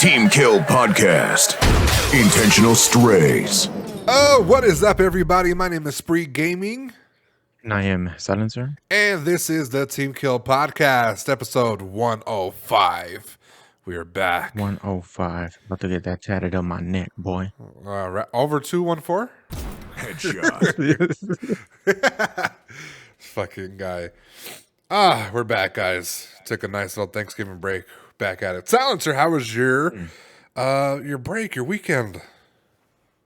Team Kill Podcast. Intentional Strays. Oh, what is up, everybody? My name is Spree Gaming, And I am Silencer. and this is the Team Kill Podcast, episode 105. We are back. 105. About to get that tatted on my neck, boy. Over 214? Headshot. Fucking guy. We're back, guys. Took a nice little Thanksgiving break. Back at it. Silencer, how was your break, your weekend?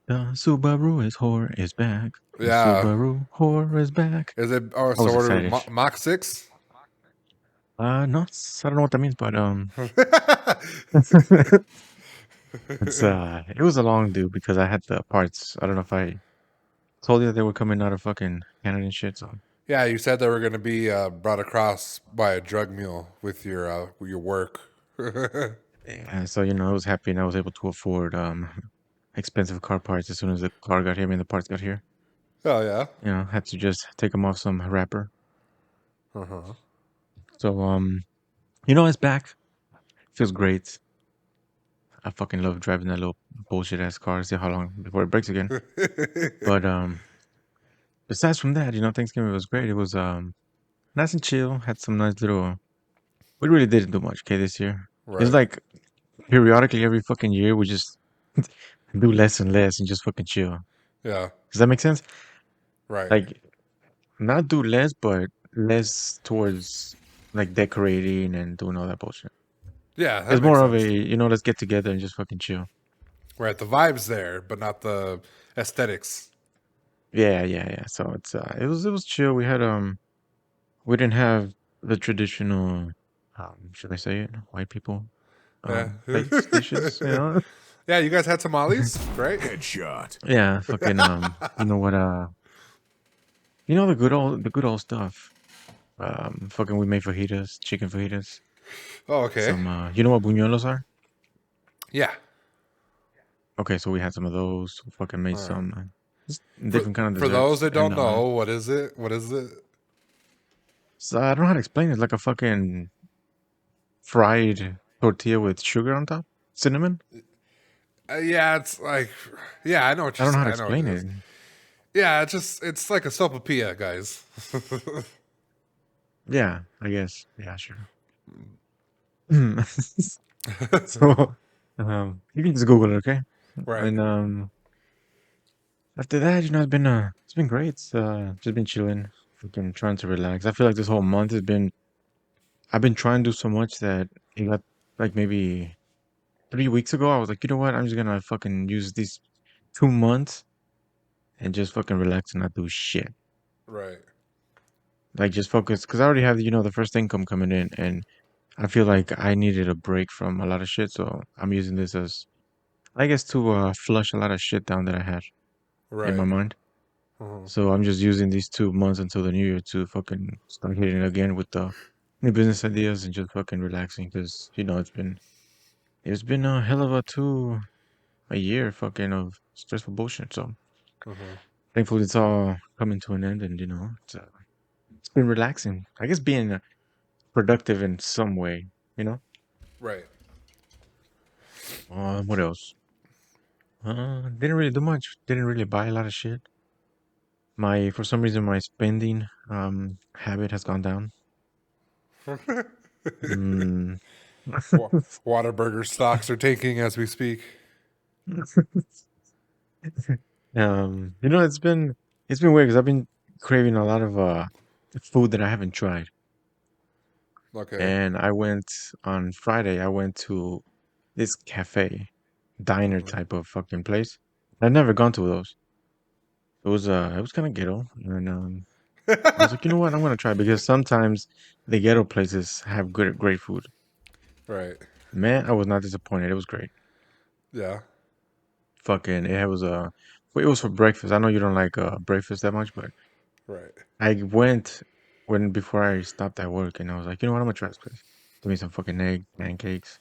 The Subaru is back. The Yeah. Subaru whore is back. Is it was sort of excited. Mach 6? No, I don't know what that means, but it was a long due because I had the parts. I don't know if I told you that they were coming out of fucking Canada and shit. So Yeah, you said they were going to be brought across by a drug mule with your work. yeah, so I was happy and I was able to afford expensive car parts as soon as the car got here. I mean, the parts got here. Oh, yeah? Had to just take them off some wrapper. Uh-huh. So it's back. Feels great. I fucking love driving that little bullshit ass car. See how long before it breaks again. But besides from that, Thanksgiving was great. It was nice and chill. Had some nice little. We really didn't do much, okay, this year. Right. It's like periodically every fucking year we just do less and less and just fucking chill. Yeah, Does that make sense? right. Like not do less, but less towards like decorating and doing all that bullshit. Yeah, that It's makes more of sense. a let's get together and just fucking chill. Right, the vibe's there, but not the aesthetics. Yeah. So it was chill. We didn't have the traditional should I say it? White people Yeah. plates, dishes, Yeah, you guys had tamales, right? Headshot. Yeah, fucking you know what the good old stuff. Fucking we made fajitas, chicken fajitas. Oh, okay. Some you know what buñuelos are? Yeah. Okay, so we had some of those. We fucking made some just different kind of For desserts. those that don't and, know, what is it? What is it? So I don't know how to explain it. It's like a fucking fried tortilla with sugar on top, cinnamon. Yeah, it's like, yeah, I know what I you're don't know how to saying. I know explain what it. is. Yeah, it's like a sopapilla, guys. Yeah, I guess. Yeah, sure. So, you can just Google it, okay? Right. And after that, it's been great. Just been chilling, fucking trying to relax. I feel like this whole month I've been trying to do so much that it got like maybe 3 weeks ago. I was like, you know what? I'm just gonna fucking use these 2 months and just fucking relax and not do shit. Right. Like just focus, because I already have the first income coming in, and I feel like I needed a break from a lot of shit. So I'm using this as, I guess, to flush a lot of shit down that I had in my Right. mind. Mhm. So I'm just using these 2 months until the new year to fucking start hitting it again with the new business ideas and just fucking relaxing, because it's been a hell of a year fucking of stressful bullshit. So Mhm. thankfully it's all coming to an end, and it's been relaxing. I guess being productive in some way, you know. Right. What else? Didn't really do much. Didn't really buy a lot of shit. For some reason my spending habit has gone down. Mm. Waterburger stocks are tanking as we speak. It's been weird because I've been craving a lot of food that I haven't tried. Okay. And on Friday, I went to this cafe, diner type of fucking place. I've never gone to those. It was kind of ghetto, and I was like, you know what, I'm gonna try, because sometimes the ghetto places have great food. Right. Man, I was not disappointed. It was great. Yeah. Fucking, it was for breakfast. I know you don't like breakfast that much, but Right. I went before I stopped at work, and I was like, you know what, I'm gonna try this place. Give me some fucking egg pancakes,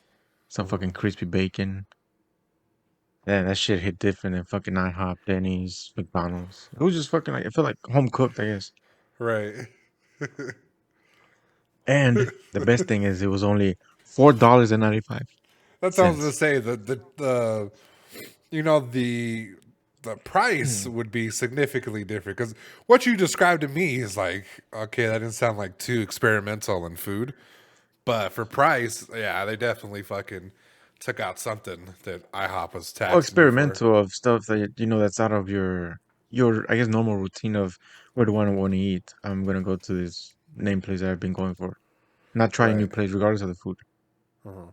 some fucking crispy bacon. Yeah, that shit hit different than fucking IHOP, Denny's, McDonald's. It was just fucking like, it felt like home cooked, I guess. Right. And the best thing is it was only $4.95. That's what I was gonna cents. say. The the price would be significantly different because what you described to me is like, okay, that didn't sound like too experimental in food, but for price, yeah, they definitely fucking took out something that IHOP was Well, taxing you for. experimental of stuff that that's out of your I guess normal routine of where do I want to eat. I'm gonna go to this name place that I've been going for. Not try a new Right. place regardless of the food. Uh-huh.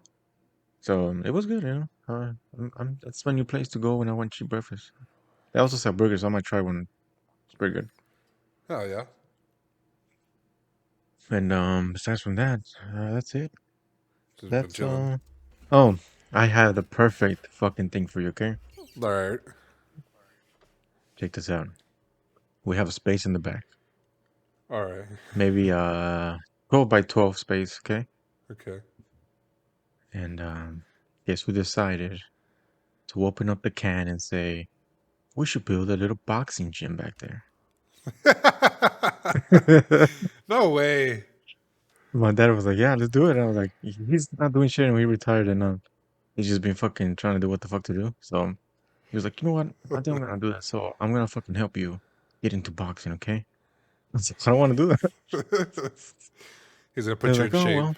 So it was good, that's my new place to go when I want cheap breakfast. They also sell burgers, so I might try one. It's pretty good. Oh yeah, And besides from that, that's it. just been That's chilling. oh, I have the perfect fucking thing for you. Okay, All right. check this out. We have a space in the back, All right. maybe 12 by 12 space. Okay, Okay. and yes, we decided to open up the can and say we should build a little boxing gym back there. No way. My dad was like, "Yeah, let's do it." And I was like, "He's not doing shit, and he retired, and he's just been fucking trying to do what the fuck to do." So he was like, "You know what? I think I'm gonna do that. So I'm gonna fucking help you get into boxing, okay?" I was like, "I don't want to do that." He's gonna They're put you in like, "Oh shape. well,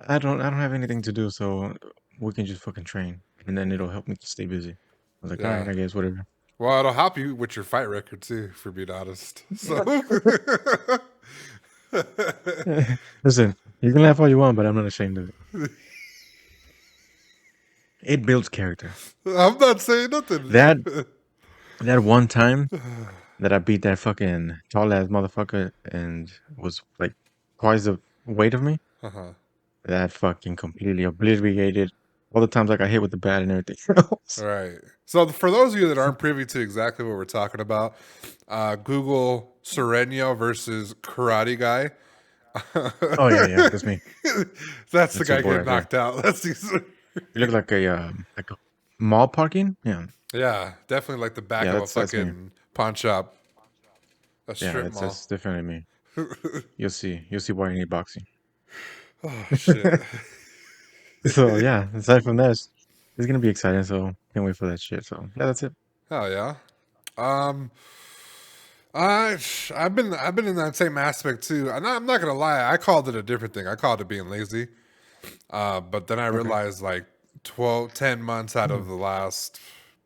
I don't have anything to do, so we can just fucking train, and then it'll help me to stay busy." I was like, "All right, Yeah. I guess whatever." Well, it'll help you with your fight record too, for being honest. So Listen, you can laugh all you want, but I'm not ashamed of it. It builds character. I'm not saying nothing. That that one time that I beat that fucking tall ass motherfucker and was like twice the weight of me, Uh-huh. that fucking completely obliterated all the times I got hit with the bat and everything else. All right. So for those of you that aren't privy to exactly what we're talking about, Google Sereno versus Karate Guy. Oh yeah, yeah, that's me. That's the That's your guy boy getting right there. knocked out. You look like a mall parking. Yeah, Yeah, definitely like the back yeah, of a that's me. fucking pawn shop, a Yeah, strip that's mall. definitely me. You'll see why you need boxing. Oh shit. So yeah, aside from that, it's gonna be exciting. So can't wait for that shit. So yeah, that's it. Hell yeah. Um, I I've been in that same aspect too. I'm not gonna lie. I called it a different thing. I called it being lazy. But then I Okay. realized like 10 months out of Mm. the last,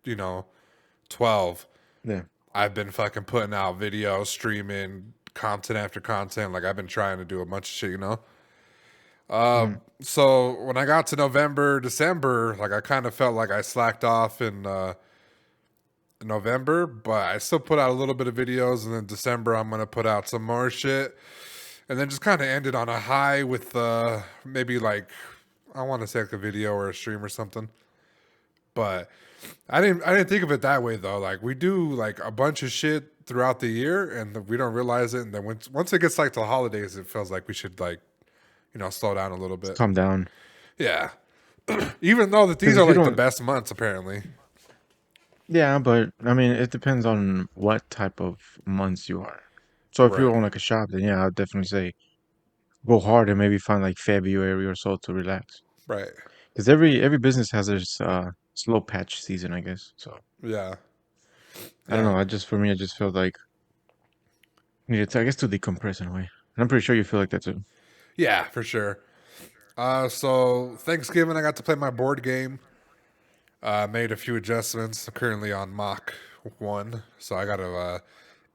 you know, 12, Yeah. I've been fucking putting out videos, streaming content after content. Like I've been trying to do a bunch of shit, you know. Mm. So when I got to November, December, like I kind of felt like I slacked off in November, but I still put out a little bit of videos, and then December I'm gonna put out some more shit, and then just kind of ended on a high with maybe like I want to say like a video or a stream or something. But I didn't think of it that way though. Like we do like a bunch of shit throughout the year, and we don't realize it. And then once it gets like to the holidays, it feels like we should like slow down a little Just bit. calm down. Yeah, even though that Because these are if you like the don't, best months apparently. yeah, but I mean, it depends on what type of months you are. So if you Right. own like a shop, then yeah, I'd definitely say go hard and maybe find like February or so to relax. Right. Because every business has its slow patch season, I guess. So Yeah. I don't Yeah. know. For me, I just felt like needed to, I guess, to decompress in a way. And I'm pretty sure you feel like that too. Yeah, for sure. So Thanksgiving, I got to play my board game. Made a few adjustments. I'm currently on Mach 1, so I got to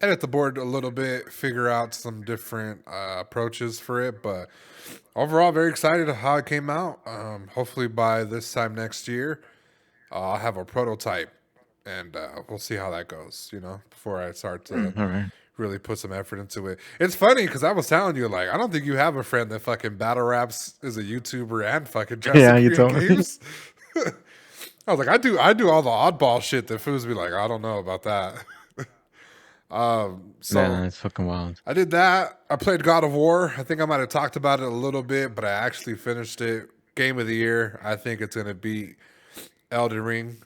edit the board a little bit, figure out some different approaches for it. But overall, very excited how it came out. Hopefully, by this time next year, I'll have a prototype, and we'll see how that goes. Before I start to All right. really put some effort into it. It's funny because I was telling you, like, I don't think you have a friend that fucking battle raps, is a YouTuber, and fucking tries to Yeah, you create told me. games. I was like, I do all the oddball shit that fools be like, I don't know about that. So Nah, it's fucking wild. I did that. I played God of War. I think I might have talked about it a little bit, but I actually finished it. Game of the year. I think it's gonna beat Elden Ring.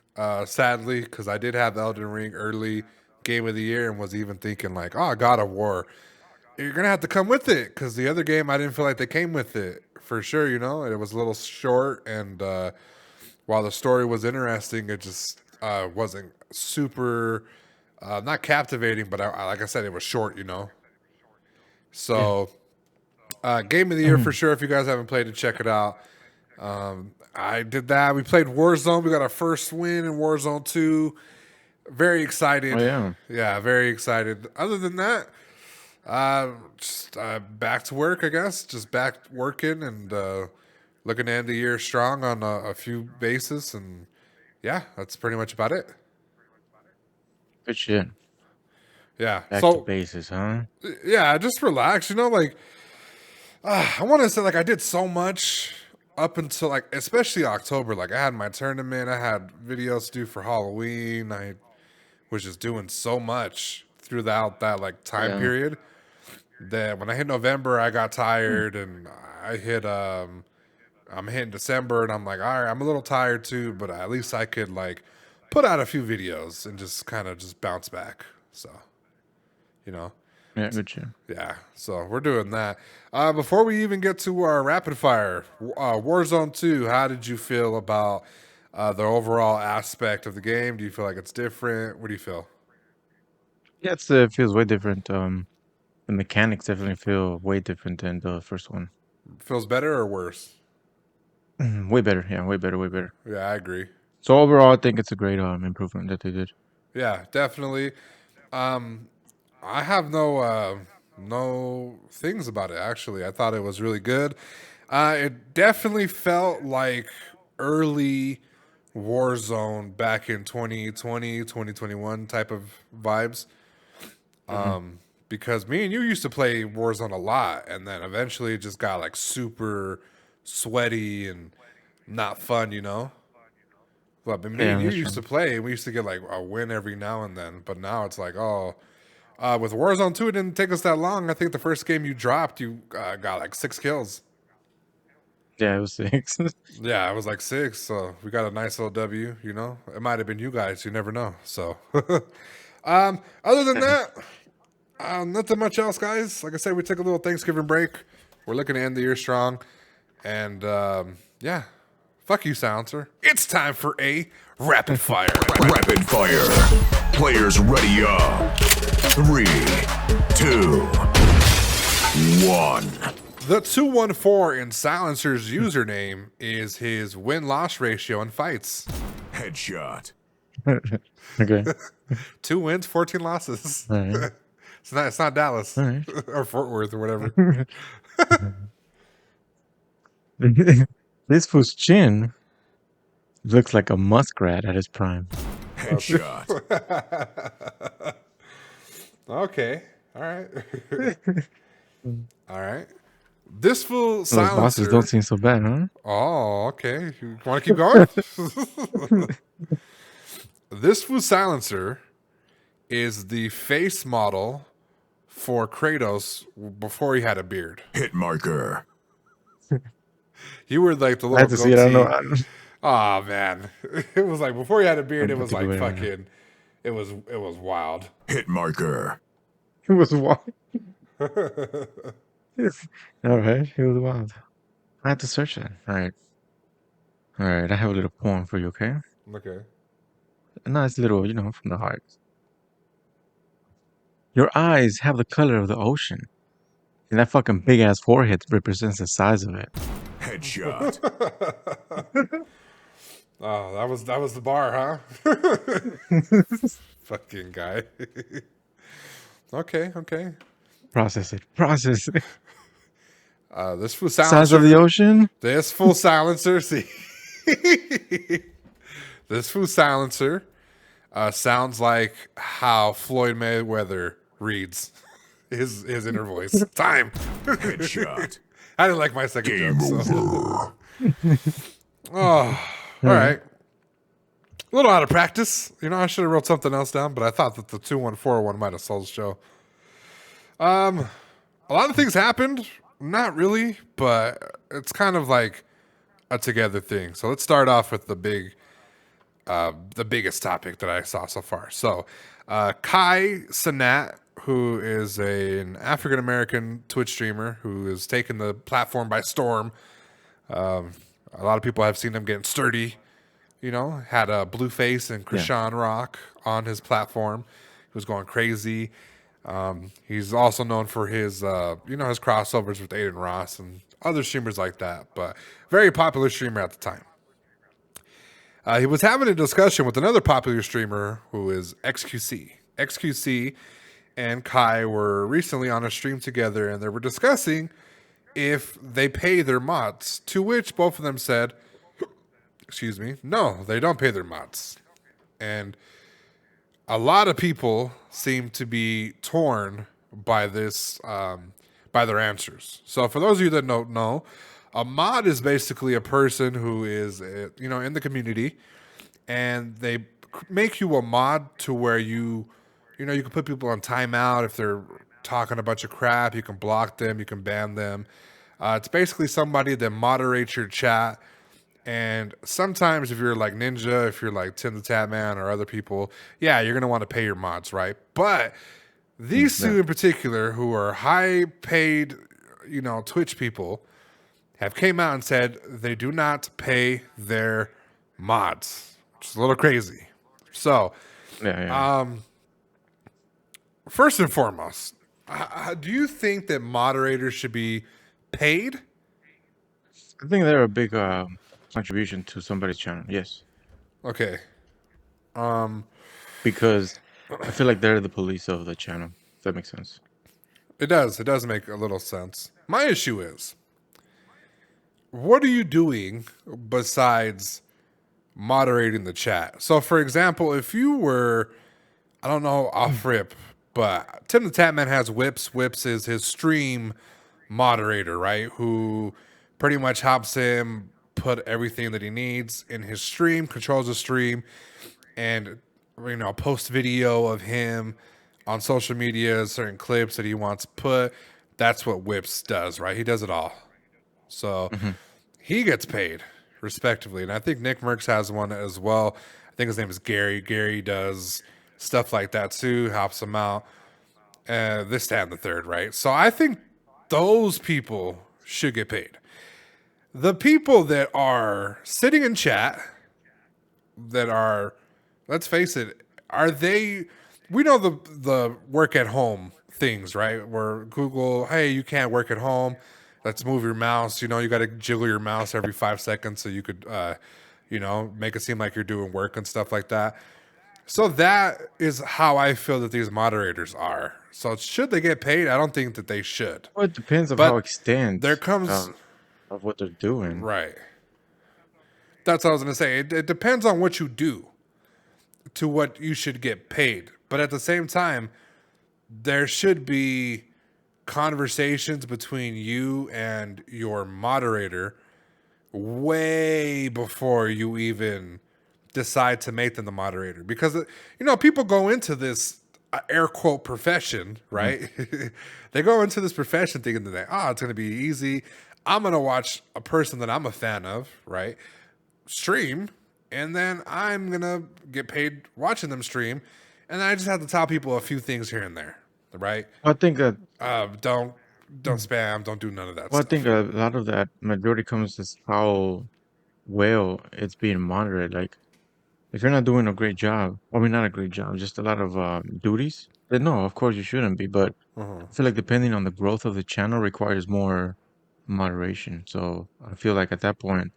Sadly, because I did have Elden Ring early game of the year and was even thinking like, oh, God of War, you're gonna have to come with it because the other game I didn't feel like they came with it for sure. It was a little short and while the story was interesting, it just wasn't super, not captivating, but like I said, it was short, you know. Yeah. So, game of the year for sure. If you guys haven't played it, check it out. I did that. We played Warzone. We got our first win in Warzone 2. Very Oh excited. yeah. Yeah, very excited. Other than that, just back to work, I guess. Just back working and looking to end the year strong on a few bases. And yeah, that's pretty much about it. Good shit. Yeah. Back to So, bases, huh? yeah, just relax. You know, like, I want to say, like, I did so much up until, like, especially October. Like, I had my tournament, I had videos to do for Halloween. I was just doing so much throughout that, like, time Yeah. period that when I hit November, I got tired and I hit, I'm hitting December and I'm like, all right, I'm a little tired too, but at least I could, like, put out a few videos and just kind of just bounce back. So, you know. Yeah, good shit. Yeah, so we're doing that. Before we even get to our rapid fire, Warzone 2, how did you feel about the overall aspect of the game? Do you feel like it's different? What do you feel? Yeah, it feels way different. The mechanics definitely feel way different than the first one. Feels better or worse? Way better. Yeah, way better, way better. Yeah, I agree. So overall, I think it's a great improvement that they did. Yeah, definitely. Um, I have no things about it actually. I thought it was really good. It definitely felt like early Warzone back in 2020, 2021 type of vibes. Hmm. Because me and you used to play Warzone a lot, and then eventually it just got like super sweaty and not fun, you know. But me and Yeah, you that's used true. to play, and we used to get like a win every now and then. But now it's like, oh, with Warzone 2, it didn't take us that long. I think the first game you dropped, you got like 6 kills. Yeah, it was six. Yeah, it was like 6. So we got a nice little W, you know. It might have been you guys. You never know. So, other than that, nothing much else, guys. Like I said, we took a little Thanksgiving break. We're looking to end the year strong. And yeah, fuck you, Silencer. It's time for a rapid fire. Rapid fire. Players ready up. 3, 2, 1. The 214 in Silencer's username is his win-loss ratio in fights. Headshot. Okay. 2 wins, 14 losses. All right. It's not Dallas All right. or Fort Worth or whatever. This fool's chin looks like a muskrat at his prime. Headshot. Okay. All right. All right. This fool Those bosses don't Silencer. seem so bad, huh? Oh, okay. You want to keep going? This fool Silencer is the face model for Kratos before he had a beard. Hit marker. You were like the I little had to see it. I don't know. goatee. Oh man, it was like before he had a beard, I'm it was about to like go in right now. fucking. It was wild. Hit marker. It was wild. All right. It was wild. I had to search that. All right. All right. I have a little poem for you, okay? Okay. A nice little, from the heart. Your eyes have the color of the ocean, and that fucking big ass forehead represents the size of it. Headshot. Oh, that was the bar, huh? Fucking guy. Okay. Process it. Process it. This full Size of the silencer. ocean? This full silencer. See, this full silencer sounds like how Floyd Mayweather reads his inner voice. Time. Headshot. I didn't like my second Game joke. So. over. Oh, all right. A little out of practice. You know, I should have wrote something else down, but I thought that the 214 one might have sold the show. A lot of things happened. Not really, but it's kind of like a together thing. So let's start off with the biggest topic that I saw so far. So, Kai Sanat, who is an African American Twitch streamer who has taken the platform by storm. A lot of people have seen him getting sturdy had a Blueface and Yeah. Krishan Rock on his platform. He was going crazy. He's also known for his, his crossovers with Aiden Ross and other streamers like that, but very popular streamer at the time. He was having a discussion with another popular streamer who is XQC. XQC and Kai were recently on a stream together, and they were discussing if they pay their mods, to which both of them said, excuse me, no, they don't pay their mods. And a lot of people seem to be torn by this, by their answers. So for those of you that don't know, a mod is basically a person who is, in the community, and they make you a mod to where you can put people on timeout if they're talking a bunch of crap. You can block them, you can ban them. It's basically somebody that moderates your chat. And sometimes if you're like Ninja, if you're like Tim the Tatman or other people, yeah, you're going to want to pay your mods, right? But these two in particular, who are high paid, Twitch people, have came out and said they do not pay their mods, which is a little crazy. So, Yeah. first and foremost, do you think that moderators should be paid? I think they're a big contribution to somebody's channel. Yes, Okay. because I feel like they're the police of the channel. If that makes sense. It does. It does make a little sense. My issue is, what are you doing besides moderating the chat? So, for example, if you were, I don't know, off rip, but Tim the Tatman has Whips. Whips is his stream moderator, right? Who pretty much helps him put everything that he needs in his stream, controls the stream, and post video of him on social media, certain clips that he wants put. That's what Whips does, right? He does it all. So he gets paid respectively. And I think Nick Merckx has one as well. I think his name is Gary. Gary does stuff like that too, helps him out. This, that, and the third, right? So I think those people should get paid. The people that are sitting in chat, that are, let's face it, are they, we know the work at home things, right? Where Google, hey, you can't work at home. Let's move your mouse. You got to jiggle your mouse every 5 seconds so you could, make it seem like you're doing work and stuff like that. So that is how I feel that these moderators are. So should they get paid? I don't think that they should. Well, it depends on But how extent there comes, of what they're doing. right. That's what I was going to say. It depends on what you do to what you should get paid. But at the same time, there should be conversations between you and your moderator way before you even decide to make them the moderator. Because, people go into this air quote profession, right? They go into this profession thinking that, it's going to be easy. I'm going to watch a person that I'm a fan of, right, stream, and then I'm going to get paid watching them stream. And then I just have to tell people a few things here and there, right? I think that Don't spam, don't do none of that Well, I stuff. think a lot of that majority comes as how well it's being monitored. Like, if you're not doing a great job, I mean, not a great job, just a lot of duties, then no, of course you shouldn't be. But I feel like depending on the growth of the channel requires more moderation. So I feel like at that point,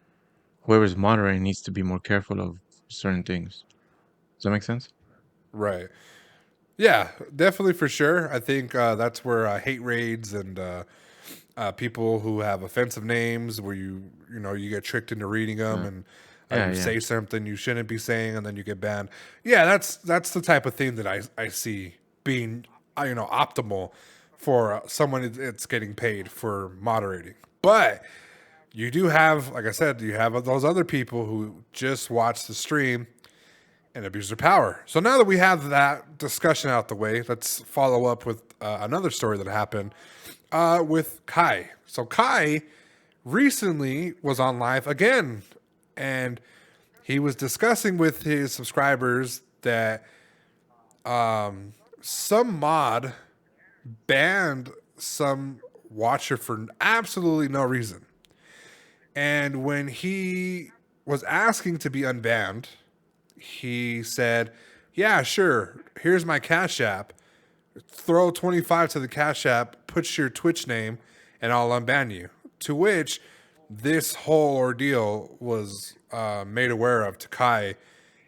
whoever's moderating needs to be more careful of certain things. Does that make sense? Right. Yeah, definitely for sure. I think that's where hate raids and people who have offensive names, where you get tricked into reading them, and you say something you shouldn't be saying, and then you get banned. Yeah, that's the type of thing that I see being optimal for someone that's getting paid for moderating. But you do have, like I said, you have those other people who just watch the stream and abuse their power. So now that we have that discussion out the way, let's follow up with another story that happened with Kai. So Kai recently was on live again, and he was discussing with his subscribers that some mod banned some watcher for absolutely no reason. And when was asking to be unbanned, he said, "Yeah, sure. Here's my Cash App. Throw 25 to the Cash App, put your Twitch name, and I'll unban you." To which this whole ordeal was made aware of to Kai,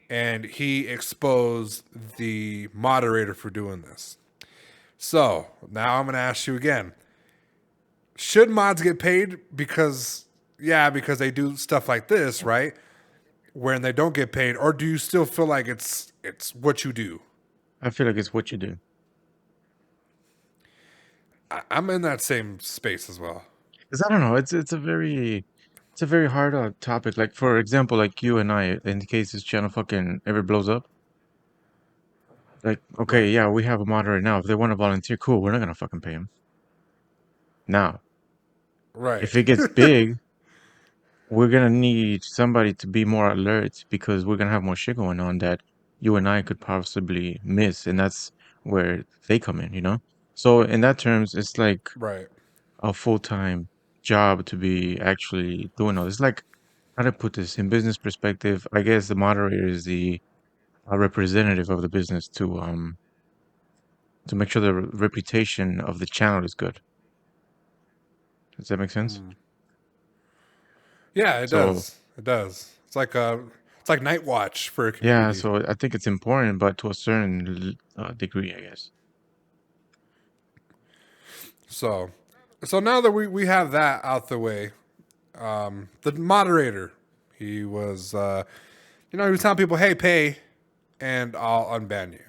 and he exposed the moderator for doing this. So now I'm going to ask you again. Should mods get paid because they do stuff like this, right? When they don't get paid, or do you still feel like it's what you do? I feel like it's what you do. I'm in that same space as well. Because I don't know, it's a very hard topic. Like for example, like you and I, in the case this channel fucking ever blows up, like okay, Right. yeah, we have a moderator now. If they want to volunteer, cool. We're not gonna fucking pay him. Now, Right. if it gets big, we're gonna need somebody to be more alert because we're gonna have more shit going on that you and I could possibly miss, and that's where they come in, you know? So in that terms, it's like Right. a full-time job to be actually doing all this. Like, how to put this in business perspective, I guess the moderator is the representative of the business to make sure the reputation of the channel is good. Does that make sense? Yeah, it So does. It does. It's like night watch for a yeah, community. so I think it's important, but to a certain degree, I guess. So now that we have that out the way, the moderator, he was he was telling people, "Hey, pay, and I'll unban you."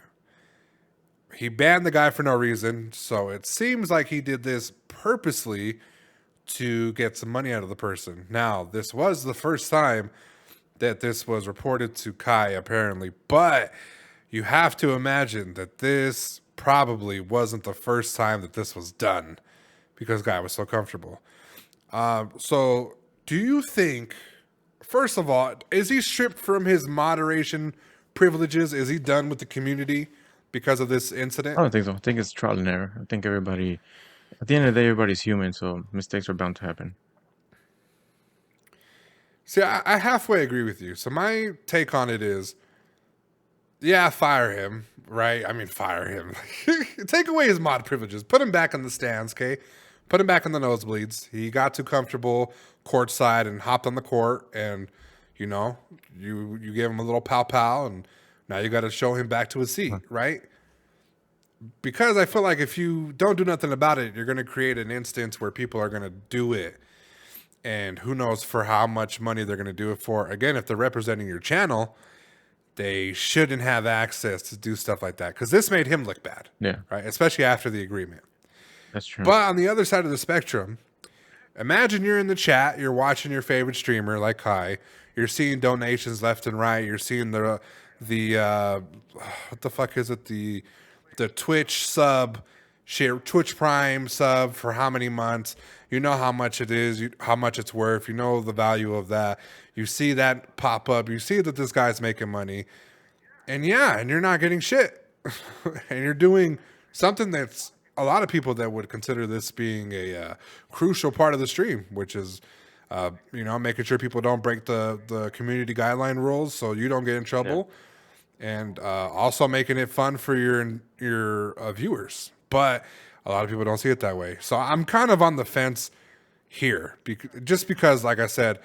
He banned the guy for no reason, so it seems like he did this purposely to get some money out of the person. Now, this was the first time that this was reported to Kai, apparently, but you have to imagine that this probably wasn't the first time that this was done because Guy was so comfortable. So, do you think, first of all, is he stripped from his moderation privileges? Is he done with the community because of this incident? I don't think so. I think it's trial and error. I think everybody, at the end of the day, everybody's human, so mistakes are bound to happen. See, I halfway agree with you. So, my take on it is, yeah, fire him, right? I mean, fire him. Take away his mod privileges. Put him back in the stands, okay? Put him back in the nosebleeds. He got too comfortable courtside and hopped on the court, and you gave him a little pow pow, and now you got to show him back to his seat, right? Because I feel like if you don't do nothing about it, you're going to create an instance where people are going to do it, and who knows for how much money they're going to do it for. Again, if they're representing your channel, they shouldn't have access to do stuff like that because this made him look bad, Yeah, right? Especially after the agreement. that's true. But on the other side of the spectrum, imagine you're in the chat, you're watching your favorite streamer like Kai, you're seeing donations left and right, you're seeing the what the fuck is it, the Twitch sub, share Twitch Prime sub for how many months? You know how much it is, how much it's worth. You know the value of that. You see that pop up. You see that this guy's making money, and you're not getting shit, and you're doing something that's a lot of people that would consider this being a crucial part of the stream, which is making sure people don't break the community guideline rules, so you don't get in trouble. And also making it fun for your viewers. But a lot of people don't see it that way. So I'm kind of on the fence here, just because, like I said,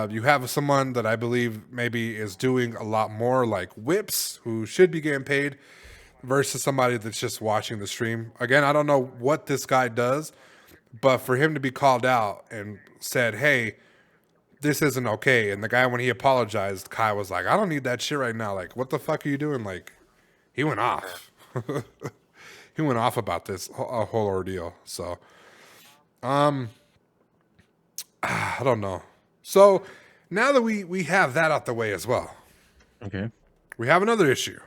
you have someone that I believe maybe is doing a lot more, like Whips, who should be getting paid, versus somebody that's just watching the stream. Again, I don't know what this guy does, but for him to be called out and said, "Hey, this isn't okay," and the guy, when he apologized, Kai was like, "I don't need that shit right now. Like, what the fuck are you doing?" Like, he went off. He went off about this whole ordeal. So, I don't know. So now that we have that out the way as well, Okay. we have another issue.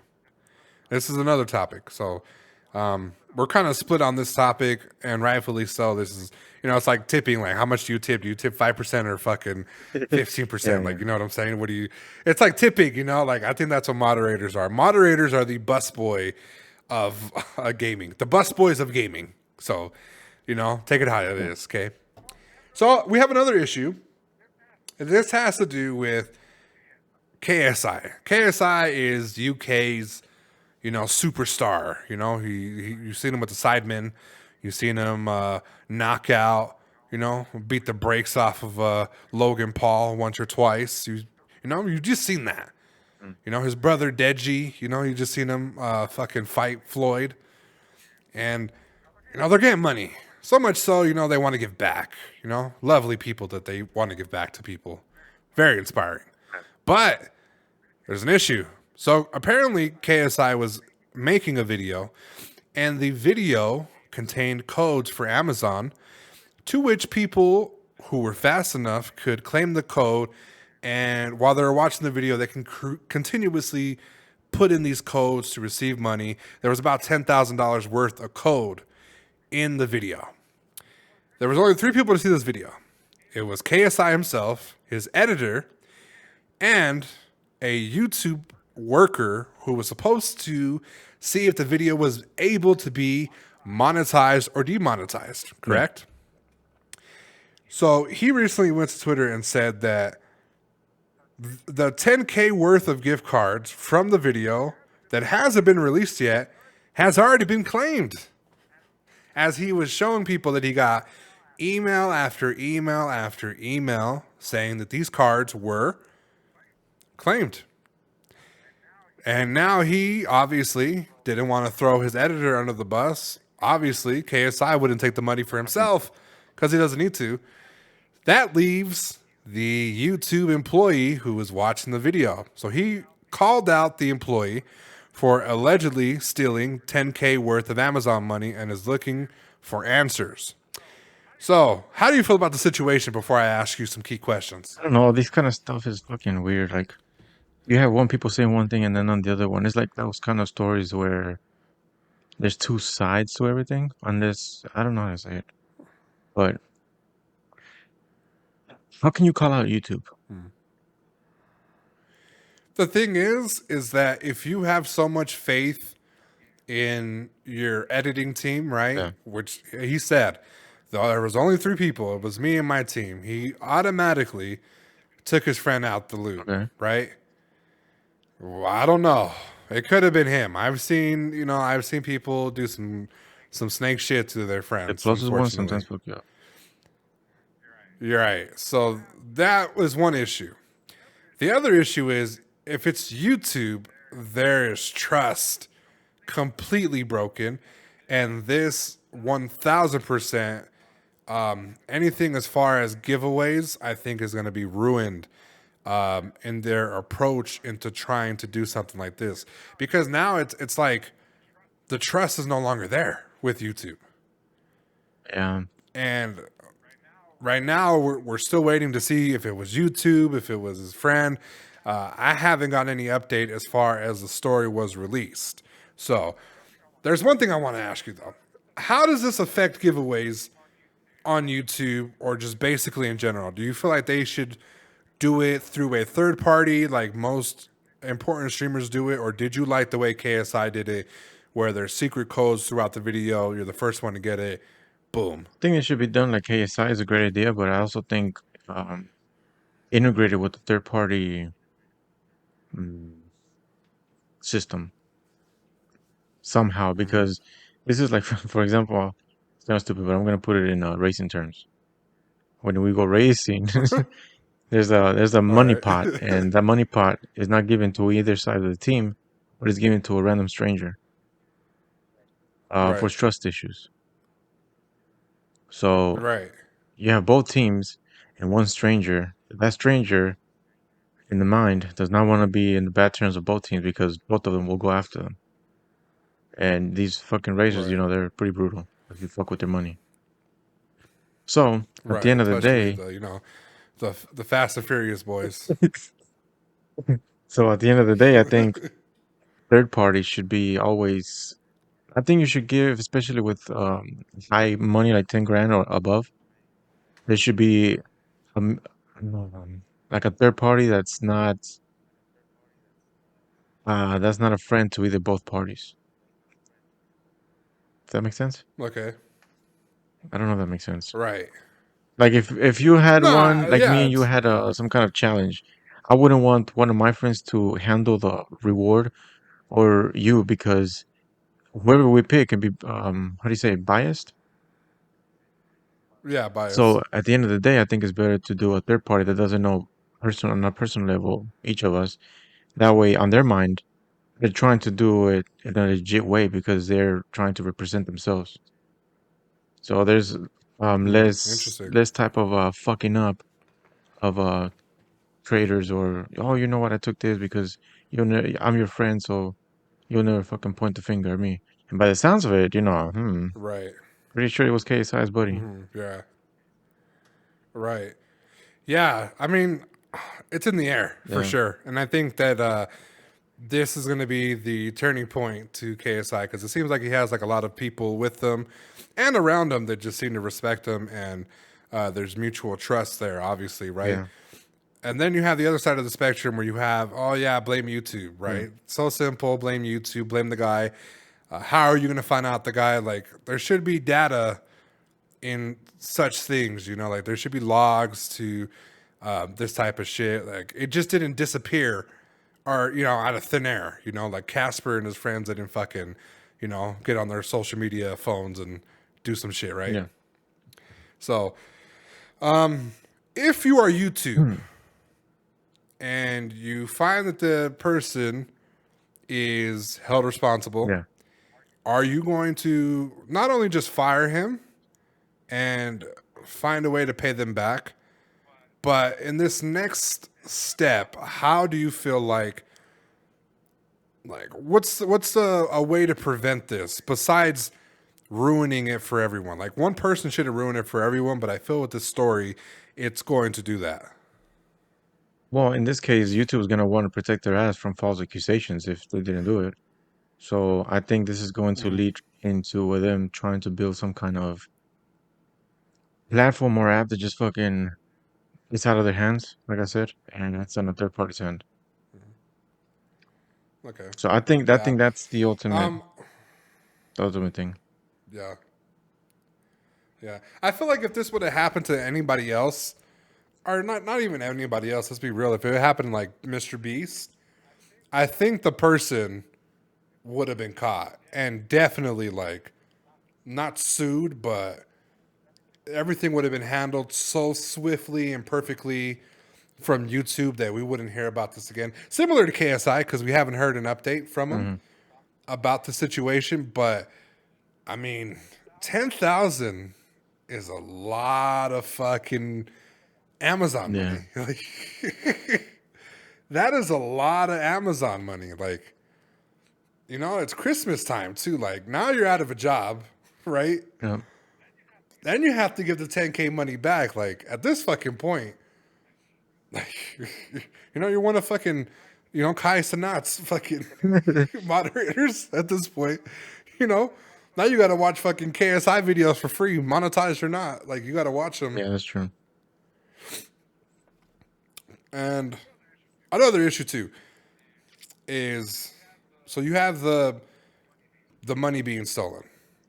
This is another topic. So we're kind of split on this topic, and rightfully so. This is, it's like tipping. Like, how much do you tip? Do you tip 5% or fucking 15%? Yeah, Like, yeah. you know what I'm saying? What do you? It's like tipping. Like, I think that's what moderators are. Moderators are the busboy of gaming, the busboys of gaming. So, take it how it is. Okay. So we have another issue. This has to do with KSI. KSI is UK's, superstar. You've seen him with the Sidemen. You've seen him knock out, beat the brakes off of Logan Paul once or twice. You've just seen that. Mm. His brother Deji, you just seen him fucking fight Floyd. And, they're getting money. So much so, they want to give back. Lovely people that they want to give back to people. Very inspiring. But there's an issue. So apparently KSI was making a video, and the video contained codes for Amazon, to which people who were fast enough could claim the code, and while they were watching the video, they can continuously put in these codes to receive money. There was about $10,000 worth of code in the video. There was only 3 people to see this video. It was KSI himself, his editor, and a YouTube worker who was supposed to see if the video was able to be monetized or demonetized, correct? So he recently went to Twitter and said that the 10K worth of gift cards from the video that hasn't been released yet has already been claimed. As he was showing people that he got email after email after email saying that these cards were claimed. And now he obviously didn't want to throw his editor under the bus. Obviously, KSI wouldn't take the money for himself because he doesn't need to. That leaves the YouTube employee who was watching the video. So he called out the employee for allegedly stealing 10K worth of Amazon money and is looking for answers. So, how do you feel about the situation before I ask you some key questions? I don't know. This kind of stuff is fucking weird. Like, you have one people saying one thing and then on the other one, it's like those kind of stories where there's 2 sides to everything. Unless I don't know how to say it, but how can you call out YouTube? The thing is that if you have so much faith in your editing team, right? Yeah. Which he said, though there was only 3 people, it was me and my team. He automatically took his friend out the loop, Okay. right? Well, I don't know. It could have been him. I've seen people do some snake shit to their The friends. closest one Unfortunately, sometimes fuck you up. you're right. So that was one issue. The other issue is if it's YouTube, there is trust completely broken, and this 1000%, anything as far as giveaways, I think is going to be ruined in their approach into trying to do something like this, because now it's like the trust is no longer there with YouTube, Yeah. and right now we're still waiting to see if it was YouTube, if it was his friend. I haven't got any update as far as the story was released. So there's one thing I want to ask you though. How does this affect giveaways on YouTube or just basically in general? Do you feel like they should do it through a third party like most important streamers do it? Or did you like the way KSI did it where there's secret codes throughout the video? You're the first one to get it. Boom. I think it should be done like KSI is a great idea, but I also think integrated with the third party system somehow, because this is like, for example, it's not stupid, but I'm gonna put it in racing terms. When we go racing, there's a All money right. pot, and that money pot is not given to either side of the team, but it's given to a random stranger for Right. trust issues. So Right. you have both teams and one stranger. That stranger, in the mind, does not want to be in the bad terms of both teams because both of them will go after them. And these fucking racers, Right. they're pretty brutal if you fuck with their money. So at the Right. end of the Especially day, the Fast and Furious boys. I think third parties should be always. I think you should give, especially with high money like 10 grand or above, there should be um, like a third party that's not a friend to either both parties. Does that make sense? Okay. I don't know if that makes sense. Right. Like if you had one Nah. like me Yeah. and you It's had some kind of challenge, I wouldn't want one of my friends to handle the reward or you because whoever we pick can be how do you say biased. Yeah, bias. So at the end of the day, I think it's better to do a third party that doesn't know person on a personal level each of us. That way, on their mind, they're trying to do it in a legit way because they're trying to represent themselves. So there's Interesting. less type of fucking up of traders or oh you know what I took this because I'm your friend so you'll never fucking point the finger at me. And by the sounds of it, Right. pretty sure it was KSI's buddy. Yeah. Right. Yeah. I mean, it's in the air for Yeah, sure, and I think that this is going to be the turning point to KSI because it seems like he has like a lot of people with him and around him that just seem to respect him, and there's mutual trust there, obviously, right? yeah, And then you have the other side of the spectrum where you have, oh yeah, blame YouTube, mm, right? So simple, blame YouTube, blame the guy. How are you going to find out the guy? Like, there should be data in such things, like there should be logs to this type of shit. Like, it just didn't disappear or, out of thin air, like Casper and his friends didn't fucking, get on their social media phones and do some shit, right? yeah. So, if you are YouTube Hmm. and you find that the person is held responsible, Yeah. are you going to not only just fire him and find a way to pay them back, but in this next step, how do you feel like what's a way to prevent this besides ruining it for everyone? Like, one person shouldn't ruin it for everyone, but I feel with this story, it's going to do that. Well, in this case, YouTube is gonna want to protect their ass from false accusations if they didn't do it. So I think this is going to lead into them trying to build some kind of platform or app that just fucking it's out of their hands, like I said, and that's on a third party's hand. Okay. So I Yeah. think that's Um. the ultimate thing. Yeah. Yeah. I feel like if this would have happened to anybody else, or not even anybody else, let's be real. If it happened to, like, Mr. Beast, I think the person would have been caught and definitely, like, not sued, but everything would have been handled so swiftly and perfectly from YouTube that we wouldn't hear about this again. Similar to KSI, because we haven't heard an update from him Hmm. about the situation. But I mean, 10,000 is a lot of fucking Amazon Yeah. money. Like, that is a lot of Amazon money. Like, it's Christmas time too. Like, now you're out of a job, right? Yeah. Then you have to give the 10K money back. Like, at this fucking point, like, you're one of fucking, Kai Sanat's fucking moderators at this point. You know, now you got to watch fucking KSI videos for free, monetized or not. Like, you got to watch them. Yeah, that's true. And another issue too is, so you have the money being stolen.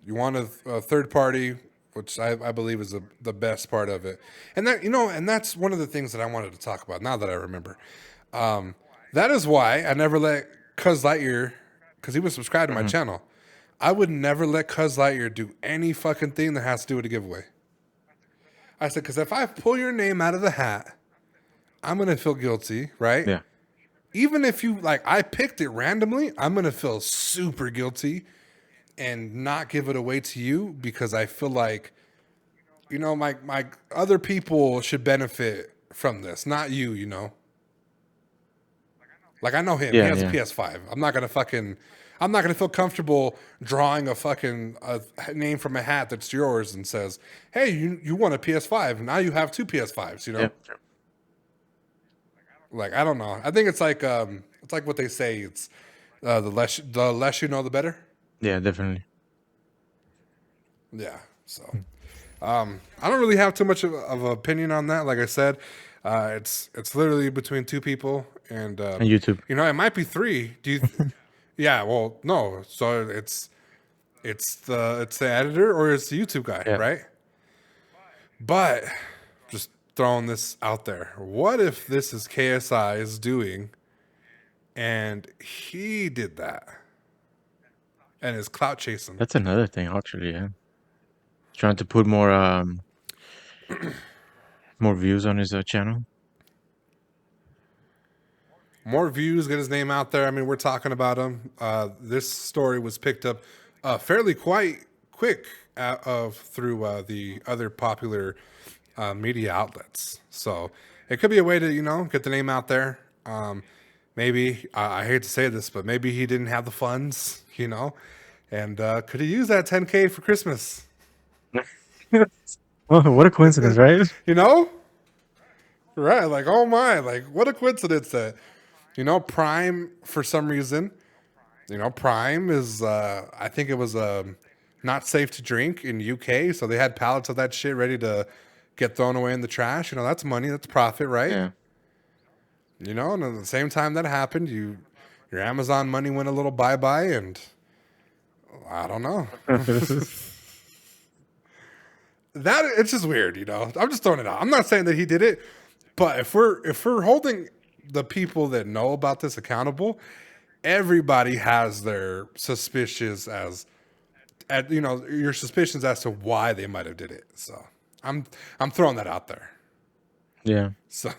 You want a third party, which I believe is the best part of it. And and that's one of the things that I wanted to talk about now that I remember. That is why I never let Cuz Lightyear, because he was subscribed to my Hmm. channel. I would never let Cuz Lightyear do any fucking thing that has to do with a giveaway. I said, because if I pull your name out of the hat, I'm going to feel guilty, right? Yeah. Even if I picked it randomly, I'm going to feel super guilty and not give it away to you because I feel like, my other people should benefit from this, not you. Like, I know him. He Yeah, has a yeah. PS5. I'm not gonna feel comfortable drawing a name from a hat that's yours and says, "Hey, you won a PS5. Now you have two PS5s." Yeah. Like, I don't know. I think it's like what they say. It's the less you know, the better. Yeah, definitely. Yeah. So, I don't really have too much of an opinion on that. Like I said, it's literally between two people, and And YouTube. it might be three. Do you? Yeah. Well, no. So it's the editor or it's the YouTube guy, Yeah. right? But just throwing this out there. What if this is KSI's doing and he did that and is clout chasing? That's another thing, actually. Yeah, trying to put more views on his channel. More views, get his name out there. I mean, we're talking about him. This story was picked up fairly quite quick through the other popular media outlets. So it could be a way to, get the name out there. Maybe, I hate to say this, but maybe he didn't have the funds, and could he use that 10K for Christmas? Oh, what a coincidence, right? You know? Right. Like, oh my, like, what a coincidence that, Prime, for some reason, Prime is, I think it was not safe to drink in UK. So they had pallets of that shit ready to get thrown away in the trash. That's money, that's profit, right? Yeah. And at the same time that happened, your Amazon money went a little bye-bye, and I don't know. That it's just weird, I'm just throwing it out. I'm not saying that he did it, but if we're holding the people that know about this accountable, everybody has their suspicions your suspicions as to why they might have did it. So I'm throwing that out there. Yeah. So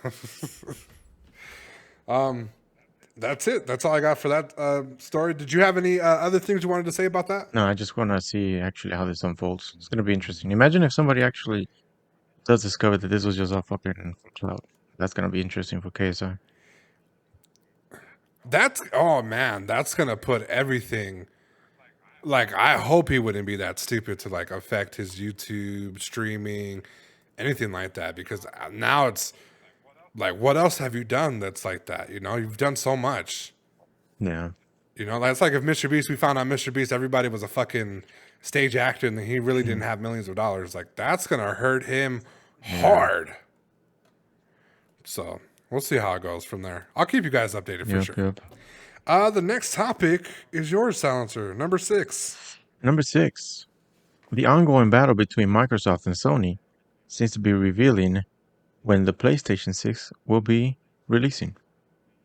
that's it. That's all I got for that story. Did you have any other things you wanted to say about that? No, I just want to see actually how this unfolds. It's gonna be interesting. Imagine if somebody actually does discover that this was just all fucking clout. That's gonna be interesting for KSI. Oh man, that's gonna put everything. Like, I hope he wouldn't be that stupid to like affect his YouTube streaming, anything like that, because now it's like, what else have you done that's like that? You've done so much. Yeah. That's like if Mr. Beast, we found out Mr. Beast, everybody was a fucking stage actor and he really didn't have millions of dollars. Like, that's gonna hurt him hard. So we'll see how it goes from there. I'll keep you guys updated for sure. Yep. The next topic is yours, Silencer. Number 6. Number 6. The ongoing battle between Microsoft and Sony seems to be revealing when the PlayStation 6 will be releasing.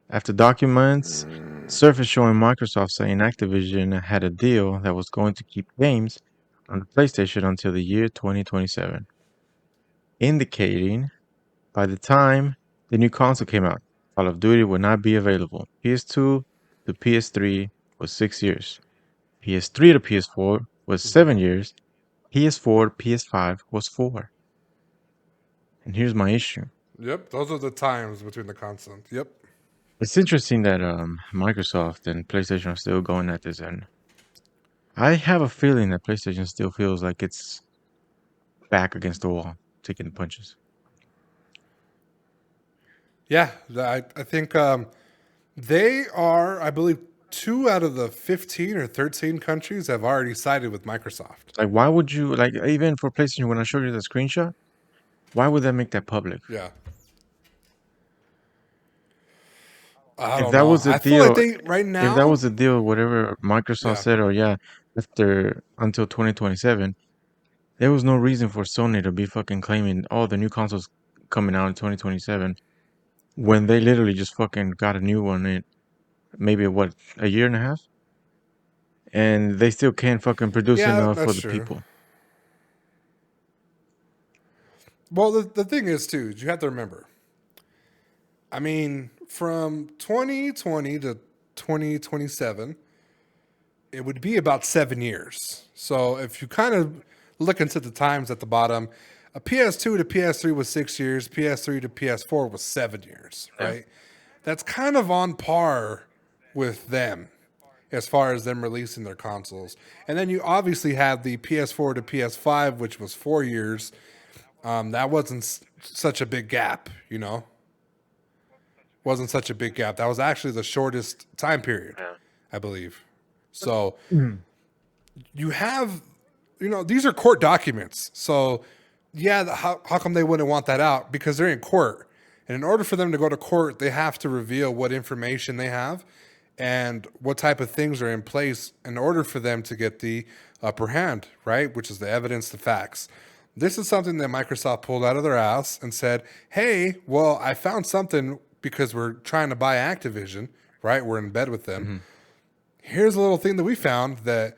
After documents surfaced showing Microsoft saying Activision had a deal that was going to keep games on the PlayStation until the year 2027, indicating by the time the new console came out, Call of Duty would not be available. PS2 to PS3 was 6 years. PS3 to PS4 was 7 years. PS4 to PS5 was 4. And here's my issue. Yep, those are the times between the consoles. Yep. It's interesting that Microsoft and PlayStation are still going at this, and I have a feeling that PlayStation still feels like it's back against the wall, taking the punches. Yeah, I think they are, I believe, 2 out of the 15 or 13 countries have already sided with Microsoft. Like, why would you, like, even for PlayStation, when I showed you the screenshot, why would that make that public? Yeah. If that was the I deal, feel like right now, if that was the deal, whatever Microsoft said, or until 2027, there was no reason for Sony to be fucking claiming, oh, the new console's coming out in 2027, when they literally just fucking got a new one in maybe a year and a half, and they still can't fucking produce enough for the people. Well, the thing is too, you have to remember. I mean, from 2020 to 2027, it would be about 7 years. So if you kind of look into the times at the bottom, a PS2 to PS3 was 6 years, PS3 to PS4 was 7 years, right? Yeah. That's kind of on par with them as far as them releasing their consoles. And then you obviously have the PS4 to PS5, which was 4 years. That wasn't such a big gap, Wasn't such a big gap. That was actually the shortest time period, I believe. So you have, these are court documents. So yeah, how come they wouldn't want that out? Because they're in court. And in order for them to go to court, they have to reveal what information they have and what type of things are in place in order for them to get the upper hand, right? Which is the evidence, the facts. This is something that Microsoft pulled out of their ass and said, hey, well, I found something because we're trying to buy Activision, right? We're in bed with them. Mm-hmm. Here's a little thing that we found that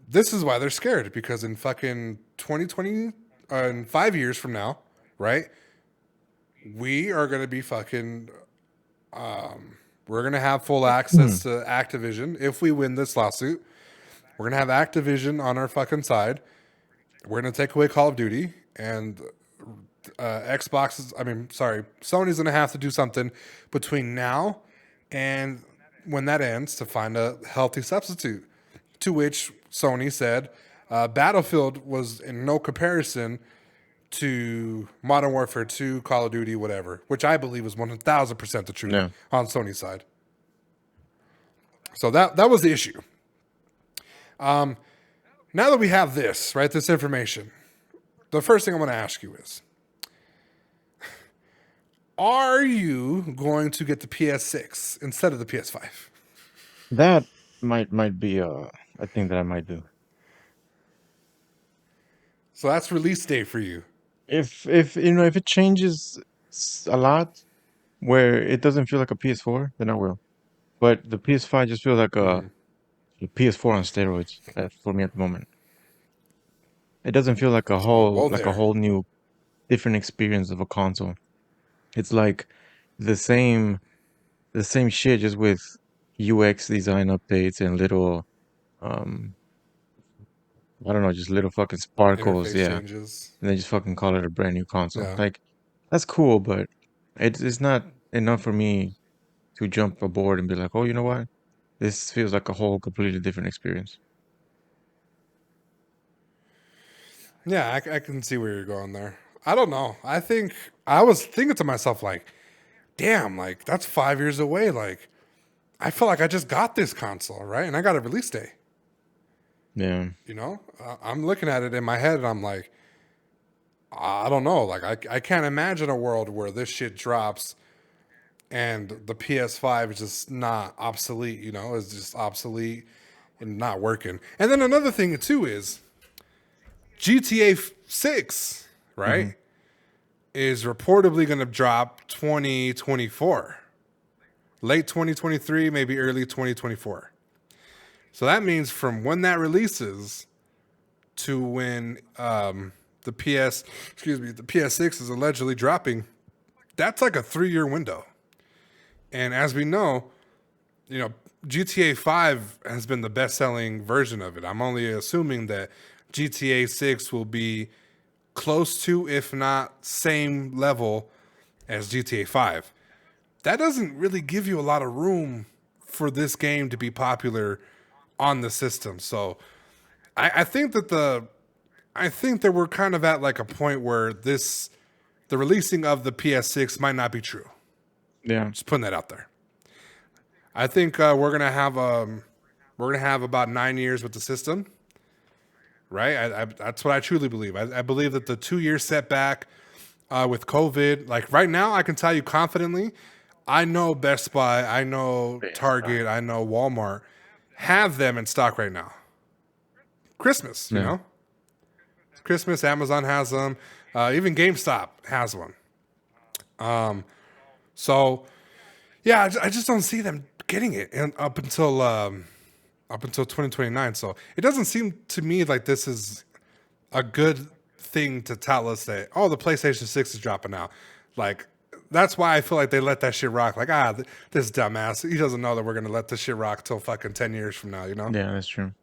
this is why they're scared, because in fucking 2020, in 5 years from now, right? We are going to be fucking, we're going to have full access to Activision if we win this lawsuit. We're going to have Activision on our fucking side. We're going to take away Call of Duty, and Sony's going to have to do something between now and when that ends to find a healthy substitute. To which Sony said, Battlefield was in no comparison to Modern Warfare 2, Call of Duty, whatever, which I believe is 1,000% the truth Yeah. on Sony's side. So that was the issue. Now that we have this, right, this information, the first thing I'm going to ask you is, are you going to get the PS6 instead of the PS5? That might be a thing that I might do. So that's release day for you. If if it changes a lot where it doesn't feel like a PS4, then I will. But the PS5 just feels like a PS4 on steroids for me at the moment. It doesn't feel like a Well, there. whole new different experience of a console. It's like the same shit just with UX design updates and little um I don't know, just little fucking sparkles, Interface yeah. changes. And they just fucking call it a brand new console. Yeah. Like that's cool, but it's not enough for me to jump aboard and be like, oh, you know what? This feels like a whole completely different experience. Yeah, I can see where you're going there. I don't know. I was thinking to myself, like, damn, like, that's 5 years away. Like, I feel like I just got this console, right? And I got a release day. Yeah. You know, I'm looking at it in my head and I'm like, I don't know. Like, I can't imagine a world where this shit drops and the PS5 is just not obsolete, you know, it's just obsolete and not working. And then another thing, too, is GTA 6, right, is reportedly going to drop 2024. Late 2023, maybe early 2024. So that means from when that releases to when the PS6 is allegedly dropping, that's like a 3-year window. And as we know, you know, GTA 5 has been the best-selling version of it. I'm only assuming that GTA 6 will be close to, if not same level as GTA 5. That doesn't really give you a lot of room for this game to be popular on the system. So I think that we're kind of at like a point where the releasing of the PS6 might not be true. Yeah. Just putting that out there. I think we're gonna have about 9 years with the system, right? That's what I truly believe. I believe that the 2-year setback with COVID, like right now, I can tell you confidently, I know Best Buy, I know Target, I know Walmart have them in stock right now. Christmas, you Yeah. know, Christmas. Amazon has them. Even GameStop has one. So yeah, I just don't see them getting it and up until 2029. So it doesn't seem to me like this is a good thing to tell us that, oh, the PlayStation 6 is dropping out. Like, that's why I feel like they let that shit rock. Like, this dumbass, he doesn't know that we're going to let this shit rock till fucking 10 years from now, you know? Yeah, that's true.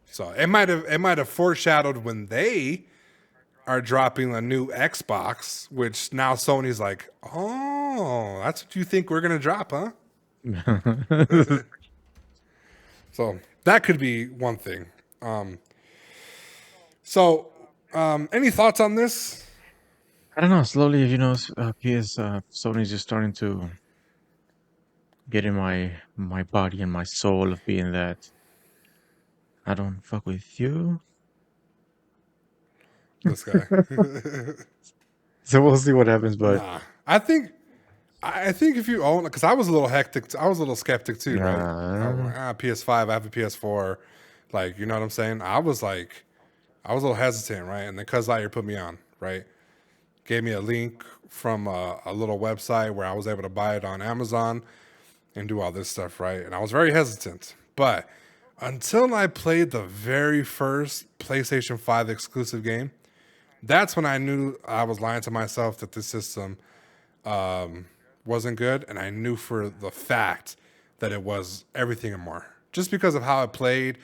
So it might have foreshadowed when they are dropping a new Xbox, which now Sony's like, oh, that's what you think we're going to drop, huh? So that could be one thing. Any thoughts on this? I don't know. Slowly, you know, Sony's just starting to get in my body and my soul of being that I don't fuck with you. This guy. So we'll see what happens, but Nah, I think if you own, because I was a little hectic, I was a little skeptic too, right? I was like, PS5, I have a PS4, like, you know what I'm saying? I was like, I was a little hesitant, right? And then Cuz Lightyear put me on, right? Gave me a link from a little website where I was able to buy it on Amazon and do all this stuff, right? And I was very hesitant. But until I played the very first PlayStation 5 exclusive game, that's when I knew I was lying to myself that this system wasn't good. And I knew for the fact that it was everything and more. Just because of how it played,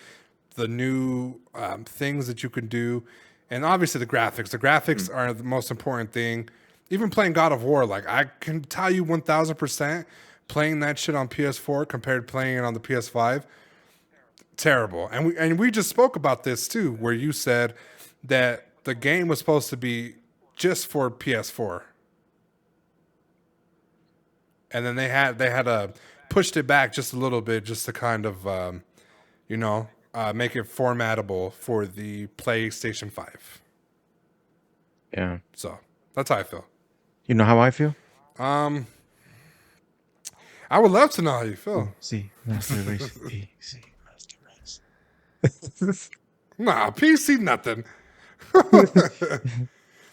the new things that you can do, and obviously the graphics. The graphics are the most important thing. Even playing God of War, like I can tell you 1000%, playing that shit on PS4 compared to playing it on the PS5, terrible. And we just spoke about this too, where you said that the game was supposed to be just for PS4, and then they had pushed it back just a little bit, just to kind of make it formatable for the PlayStation 5. Yeah. So that's how I feel. You know how I feel? I would love to know how you feel. C, Master Race. P, C, Master Race. Nah, PC nothing.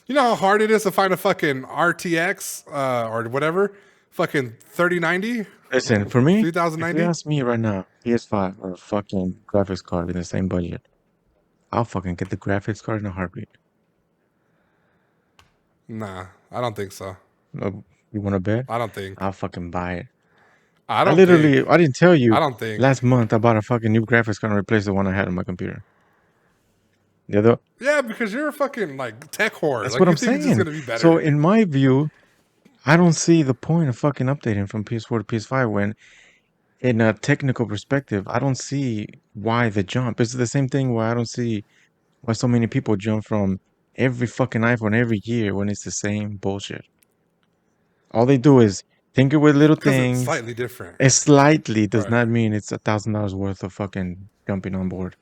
You know how hard it is to find a fucking RTX or whatever, fucking 3090. Listen, for me, if 3090? you ask me right now, PS5 or a fucking graphics card in the same budget, I'll fucking get the graphics card in a heartbeat. Nah, I don't think so. You want to bet? I don't think. I'll fucking buy it. I I don't literally, think. I didn't tell you. I don't think. Last month, I bought a fucking new graphics card to replace the one I had on my computer. The other, Yeah, because you're a fucking like tech whore. that's Like what you I'm think it's just saying. gonna be better. So in my view, I don't see the point of fucking updating from PS4 to PS5 when, in a technical perspective, I don't see why the jump. It's the same thing where I don't see why so many people jump from every fucking iPhone every year when it's the same bullshit. All they do is tinker with little Because it's things. slightly different. It slightly does Right. not mean it's $1,000 worth of fucking jumping on board.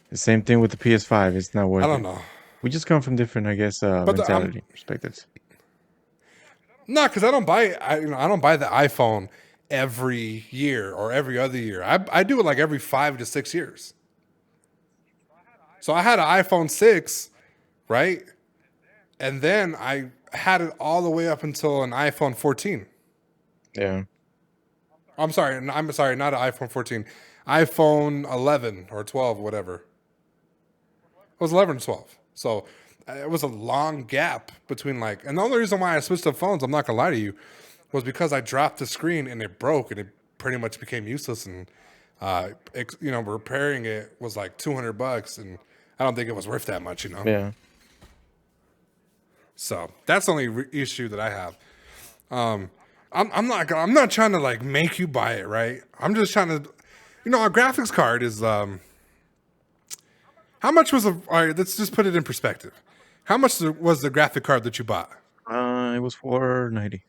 The same thing with the PS5. It's not worth it. I don't know. We just come from different, I guess, mentality perspectives. No, because I don't buy. I don't buy the iPhone every year or every other year. I do it like every 5 to 6 years. So I had an iPhone 6, right? And then I had it all the way up until an iPhone 14. Yeah. I'm sorry, not an iPhone 14. iPhone 11 or 12, whatever. It was 11 or 12. So it was a long gap between like, and the only reason why I switched to phones, I'm not gonna lie to you, was because I dropped the screen and it broke and it pretty much became useless. And repairing it was like $200, and I don't think it was worth that much, Yeah. So that's the only issue that I have. I'm not trying to like make you buy it, right? I'm just trying to, a graphics card is how much was all right, let's just put it in perspective. How much was the graphic card that you bought? It was $490.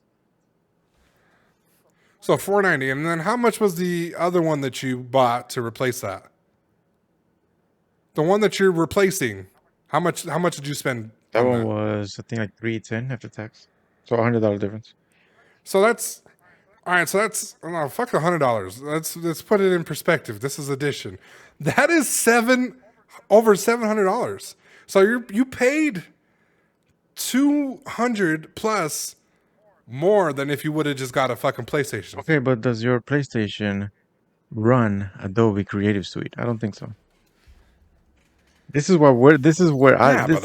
So $490, and then how much was the other one that you bought to replace that? The one that you're replacing, how much did you spend? That on one was, I think, like $310 after tax. So $100 difference. So that's all right. So that's fuck $100. Let's put it in perspective. This is addition. That is over $700. So you paid $200 plus more than if you would have just got a fucking PlayStation. Okay, but does your PlayStation run Adobe Creative Suite? I don't think so. This is where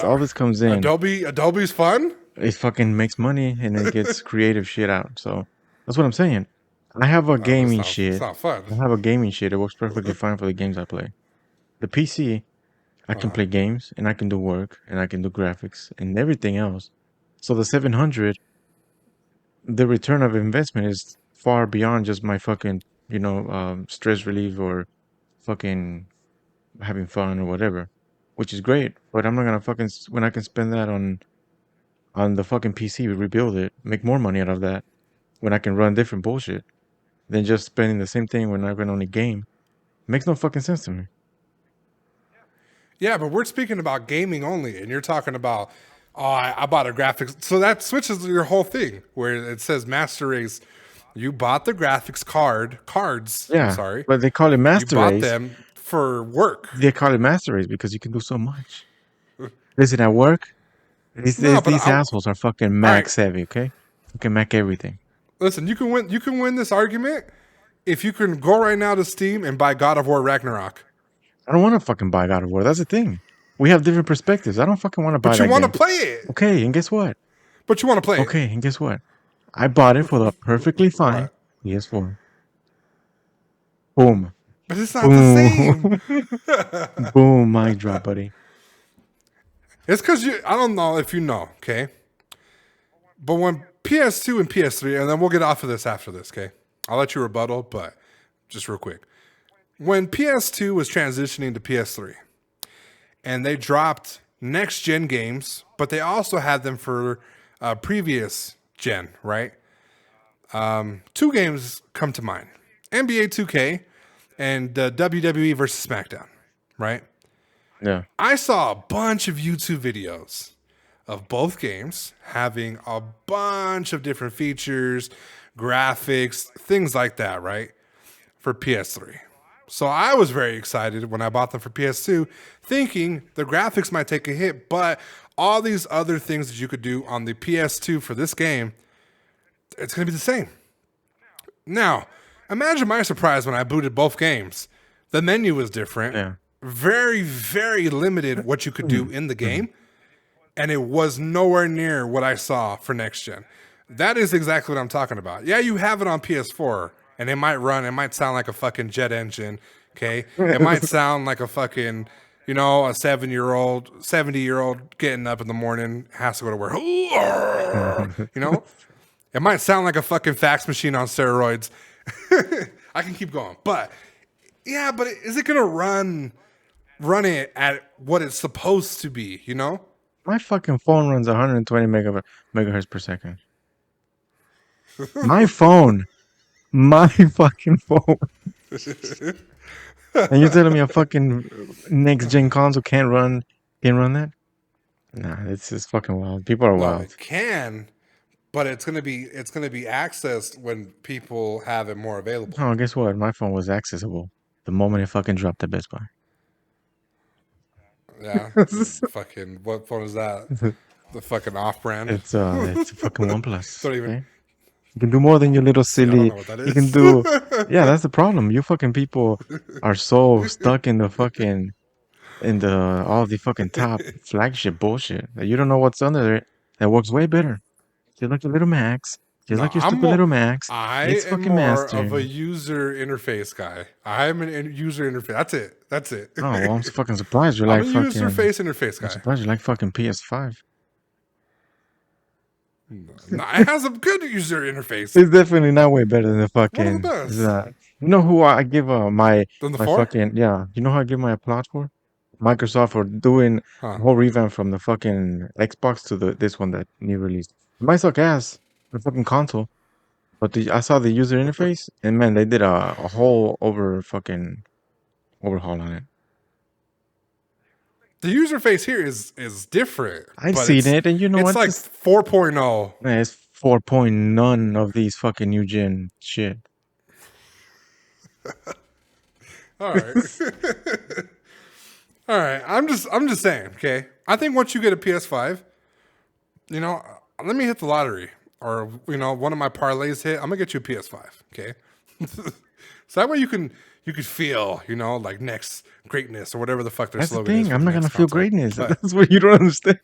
all this comes in. Adobe's fun. It fucking makes money and it gets creative shit out. So that's what I'm saying. I have a gaming shit. It's not fun. I have a gaming shit. It works perfectly fine for the games I play. The PC, I can play games and I can do work and I can do graphics and everything else. So the 700, the return of investment is far beyond just my fucking, stress relief or fucking having fun or whatever, which is great. But I'm not gonna fucking, when I can spend that on the fucking PC, rebuild it, make more money out of that, when I can run different bullshit, than just spending the same thing when I can only game. Makes no fucking sense to me. Yeah, but we're speaking about gaming only, and you're talking about, I bought a graphics. So that switches your whole thing, where it says Master Race. You bought the graphics cards. Yeah, I'm sorry, but they call it Master you bought Race. them for work. They call it Master Race because you can do so much. Listen, at work, No, but these assholes are fucking all right. Mac savvy, okay? Fucking Mac everything. Listen, you can win. You can win this argument if you can go right now to Steam and buy God of War Ragnarok. I don't want to fucking buy God of War. That's the thing. We have different perspectives. I don't fucking want to buy But you that want to game. play it. Okay, and guess what? But you want to play it. Okay, and guess what? I bought it for the perfectly fine What? PS4. Boom. But it's not the Boom. same. Boom. Mic drop, buddy. It's because you. I don't know if you know. Okay. But when PS2 and PS3, and then we'll get off of this after this. Okay. I'll let you rebuttal, but just real quick. When PS2 was transitioning to PS3, and they dropped next gen games, but they also had them for previous gen, right? Two games come to mind: NBA 2K and WWE versus SmackDown, right? Yeah. I saw a bunch of YouTube videos of both games having a bunch of different features, graphics, things like that, right? For PS3. So I was very excited when I bought them for PS2, thinking the graphics might take a hit, but all these other things that you could do on the PS2 for this game, it's going to be the same. Now, imagine my surprise when I booted both games. The menu was different. Yeah. Very, very limited what you could do in the game. And it was nowhere near what I saw for next gen. That is exactly what I'm talking about. Yeah, you have it on PS4, and it might run, it might sound like a fucking jet engine, okay? It might sound like a fucking, a 70-year-old getting up in the morning, has to go to work. It might sound like a fucking fax machine on steroids. I can keep going. But, yeah, but is it going to run it at what it's supposed to be, My fucking phone runs 120 megahertz per second. My phone. My fucking phone. And you're telling me a fucking next gen console can't run that? Nah, it's just fucking wild. People are No, wild. it can, but it's gonna be accessed when people have it more available. Oh, guess what? My phone was accessible the moment it fucking dropped at Best Buy. Yeah, fucking what phone is that? The fucking off-brand. It's a fucking OnePlus. Don't even. Okay? You can do more than your little See, I don't silly. know what that You can is. do. Yeah, that's the problem. You fucking people are so stuck in the fucking all the fucking top flagship bullshit that you don't know what's under there that works way better. Just like the little Macs, just No, like your stupid little Macs. I It's am fucking more of master. a user interface guy. I'm user interface. That's it. Oh well, I'm fucking surprised you're I'm like a fucking. interface I'm guy. surprised you like fucking PS5. No, it has a good user interface. It's definitely not way better than the One of the fucking. best. You know who I give my Than the my 4? fucking yeah. You know who I give my applause for? Microsoft for doing Huh. a whole revamp from the fucking Xbox to this one that new released. It might suck ass the fucking console, but I saw the user interface and man, they did a whole overhaul on it. The user face here is different, I've but seen it, and you know it's what? like 4.0. Man, it's 4 point none of these fucking new gen shit. All right. All right. I'm just saying, okay? I think once you get a PS5, let me hit the lottery or one of my parlays hit, I'm going to get you a PS5, okay? So that way you could feel, like next greatness or whatever the fuck their That's the slogan is. thing. for I'm the not gonna next feel console. greatness. But That's what you don't understand.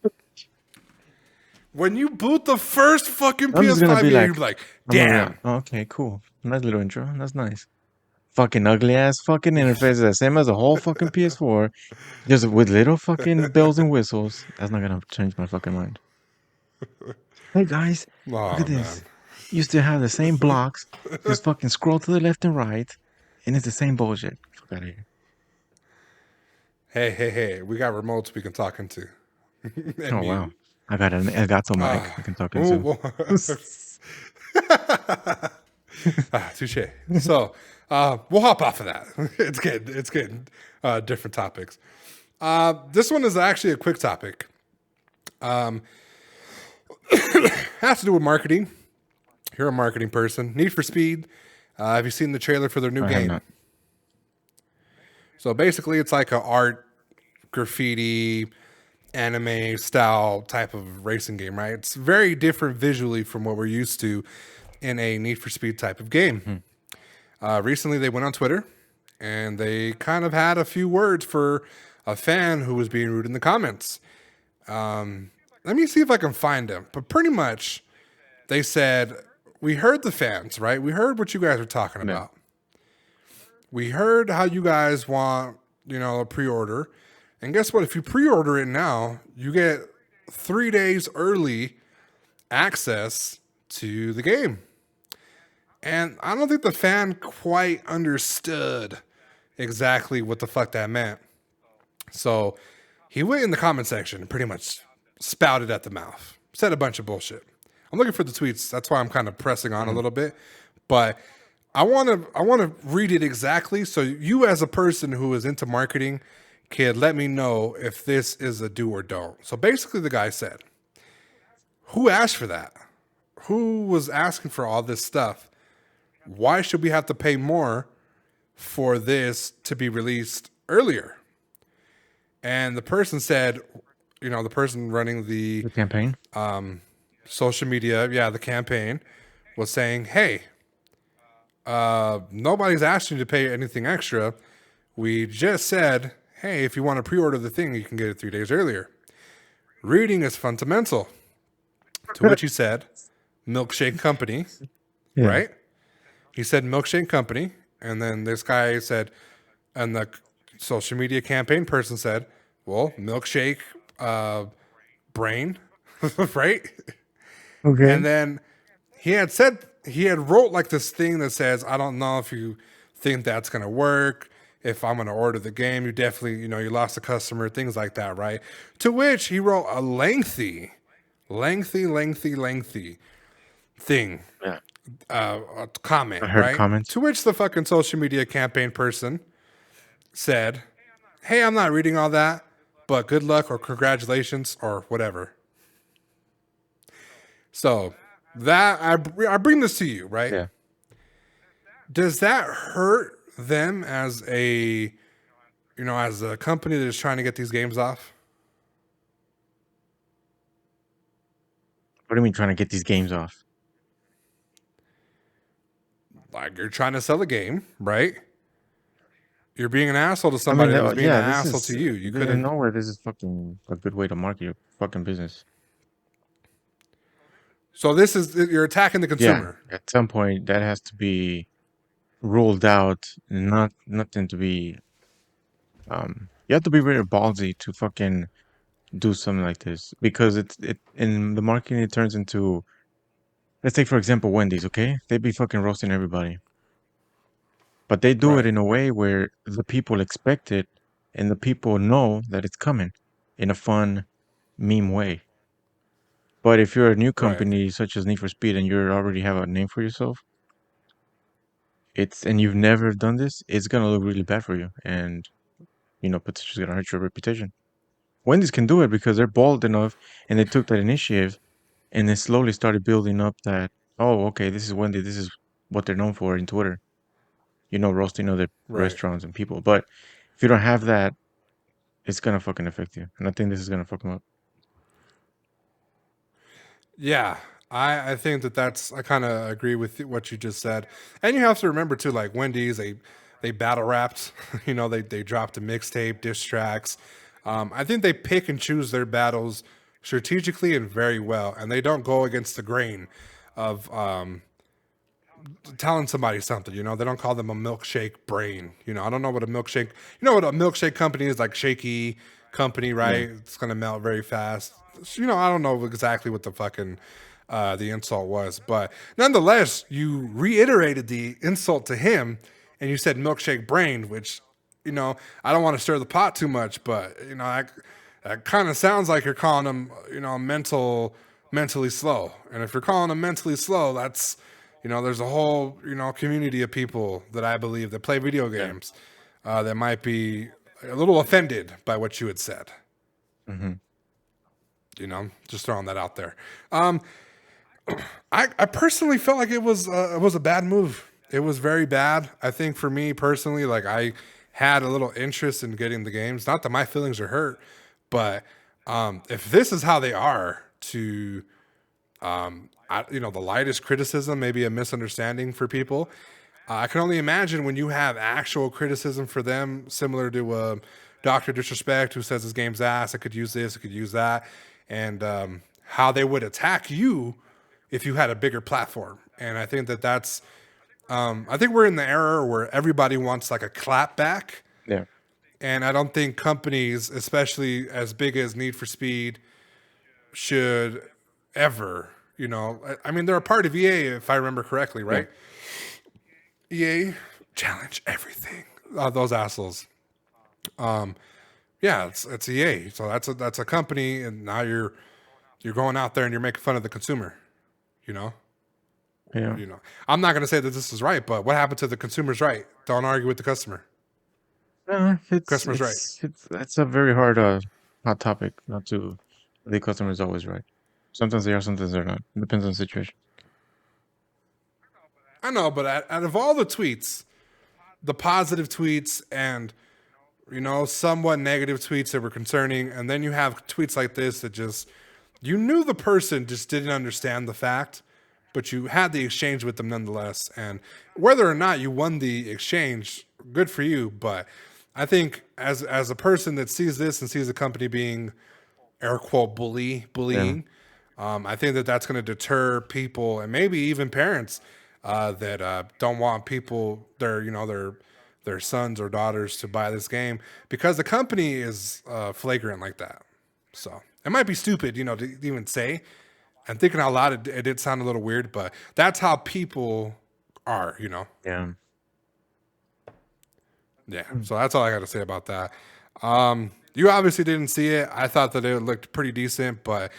when you boot the first fucking I'm just gonna PS5 be game, like, you'll be like, I'm gonna be damn. like, oh, okay, cool. Nice little intro. That's nice. Fucking ugly ass fucking interface, the same as a whole fucking PS4, just with little fucking bells and whistles. That's not gonna change my fucking mind. Hey guys, look Oh, at man. this. You still have the same blocks. Just fucking scroll to the left and right, and it's the same bullshit. Fuck out of here. Hey. We got remotes we can talk into. And Oh mute. wow, I got some mic I can talk Ooh, into. touche. So we'll hop off of that. It's getting different topics. This one is actually a quick topic. Has to do with marketing. You're a marketing person. Need for Speed. Have you seen the trailer for their new I have game? not. So basically, it's like a art graffiti anime style type of racing game, right? It's very different visually from what we're used to in a Need for Speed type of game. Recently, they went on Twitter and they kind of had a few words for a fan who was being rude in the comments. Let me see if I can find them. But pretty much, they said, "We heard the fans, right? We heard what you guys were talking Yeah. about. We heard how you guys want, a pre-order. And guess what? If you pre-order it now, you get 3 days early access to the game." And I don't think the fan quite understood exactly what the fuck that meant. So he went in the comment section and pretty much spouted at the mouth, said a bunch of bullshit. I'm looking for the tweets. That's why I'm kind of pressing on a little bit. But I want to read it exactly so you as a person who is into marketing can let me know if this is a do or don't. So basically the guy said, "Who asked for that? Who was asking for all this stuff? Why should we have to pay more for this to be released earlier?" And the person said, the person running the The campaign. social media, the campaign, was saying, "Hey, nobody's asked you to pay anything extra. We just said, hey, if you want to pre-order the thing, you can get it 3 days earlier. Reading is fundamental." To which he said, "Milkshake Company," Yeah. right? He said Milkshake Company. And then this guy said, and the social media campaign person said, "Well, Milkshake Brain," right? Okay. And then he had wrote like this thing that says, "I don't know if you think that's going to work. If I'm going to order the game, you definitely, you lost a customer," things like that, right? To which he wrote a lengthy thing, Yeah. a comment, I heard right? comments. To which the fucking social media campaign person said, "Hey, I'm not reading all that, but good luck or congratulations or whatever." So that I bring this to you, right? Yeah. Does that hurt them as a company that is trying to get these games off? What do you mean trying to get these games off? Like, you're trying to sell a game, right? You're being an asshole to I mean, somebody that was being yeah, an this asshole is to you. You could in have. nowhere. This is fucking a good way to market your fucking business. So you're attacking the Yeah. consumer. At some point, that has to be ruled out. Not nothing to be. You have to be very ballsy to fucking do something like this because it in the marketing it turns into. Let's take for example Wendy's. Okay, they be fucking roasting everybody, but they do it Right. in a way where the people expect it and the people know that it's coming in a fun meme way. But if you're a new Right. company such as Need for Speed and you already have a name for yourself, and you've never done this, it's gonna look really bad for you, and potentially gonna hurt your reputation. Wendy's can do it because they're bold enough, and they took that initiative, and then slowly started building up that. Oh, okay, this is Wendy. This is what they're known for in Twitter. Roasting other Right. restaurants and people. But if you don't have that, it's gonna fucking affect you, and I think this is gonna fuck them up. Yeah. I think I kind of agree with what you just said. And you have to remember too, like Wendy's, they battle rapped, they dropped a mixtape, diss tracks. I think they pick and choose their battles strategically and very well. And they don't go against the grain of telling somebody something, they don't call them a milkshake brain. I don't know what a milkshake, what a milkshake company is, like shaky company, right? Yeah. It's going to melt very fast. I don't know exactly what the fucking, the insult was, but nonetheless, you reiterated the insult to him and you said milkshake brain, which, I don't want to stir the pot too much, but, that kind of sounds like you're calling him, mentally slow. And if you're calling him mentally slow, that's, there's a whole, community of people that I believe that play video games that might be a little offended by what you had said. Mm-hmm. Just throwing that out there. I personally felt like it was a bad move. It was very bad. I think for me personally, like I had a little interest in getting the games. Not that my feelings are hurt, but If this is how they are to, the lightest criticism, maybe a misunderstanding for people, I can only imagine when you have actual criticism for them, similar to Dr. Disrespect, who says his game's ass, I could use this, I could use that, and how they would attack you if you had a bigger platform. And I think that's, I think we're in the era where everybody wants like a clap back. Yeah. And I don't think companies, especially as big as Need for Speed, should ever, I mean, they're a part of EA, if I remember correctly, right? EA challenge everything. Those assholes. Yeah, it's EA. So that's a company, and now you're going out there and you're making fun of the consumer. Yeah. I'm not going to say that this is right, but what happened to the consumer's right? Don't argue with the customer. Customer's right. That's a very hard hot topic. Not to the customer is always right. Sometimes they are, sometimes they're not. It depends on the situation. I know, but out of all the tweets, the positive tweets and somewhat negative tweets that were concerning, and then you have tweets like this that just, you knew the person just didn't understand the fact, but you had the exchange with them nonetheless. And whether or not you won the exchange, good for you. But I think as a person that sees this and sees a company being air quote bullying, I think that's going to deter people and maybe even parents that don't want people, their sons or daughters to buy this game because the company is flagrant like that. So it might be stupid, to even say. And thinking out loud, it did sound a little weird, but that's how people are, Yeah. Yeah. So that's all I got to say about that. You obviously didn't see it. I thought that it looked pretty decent, but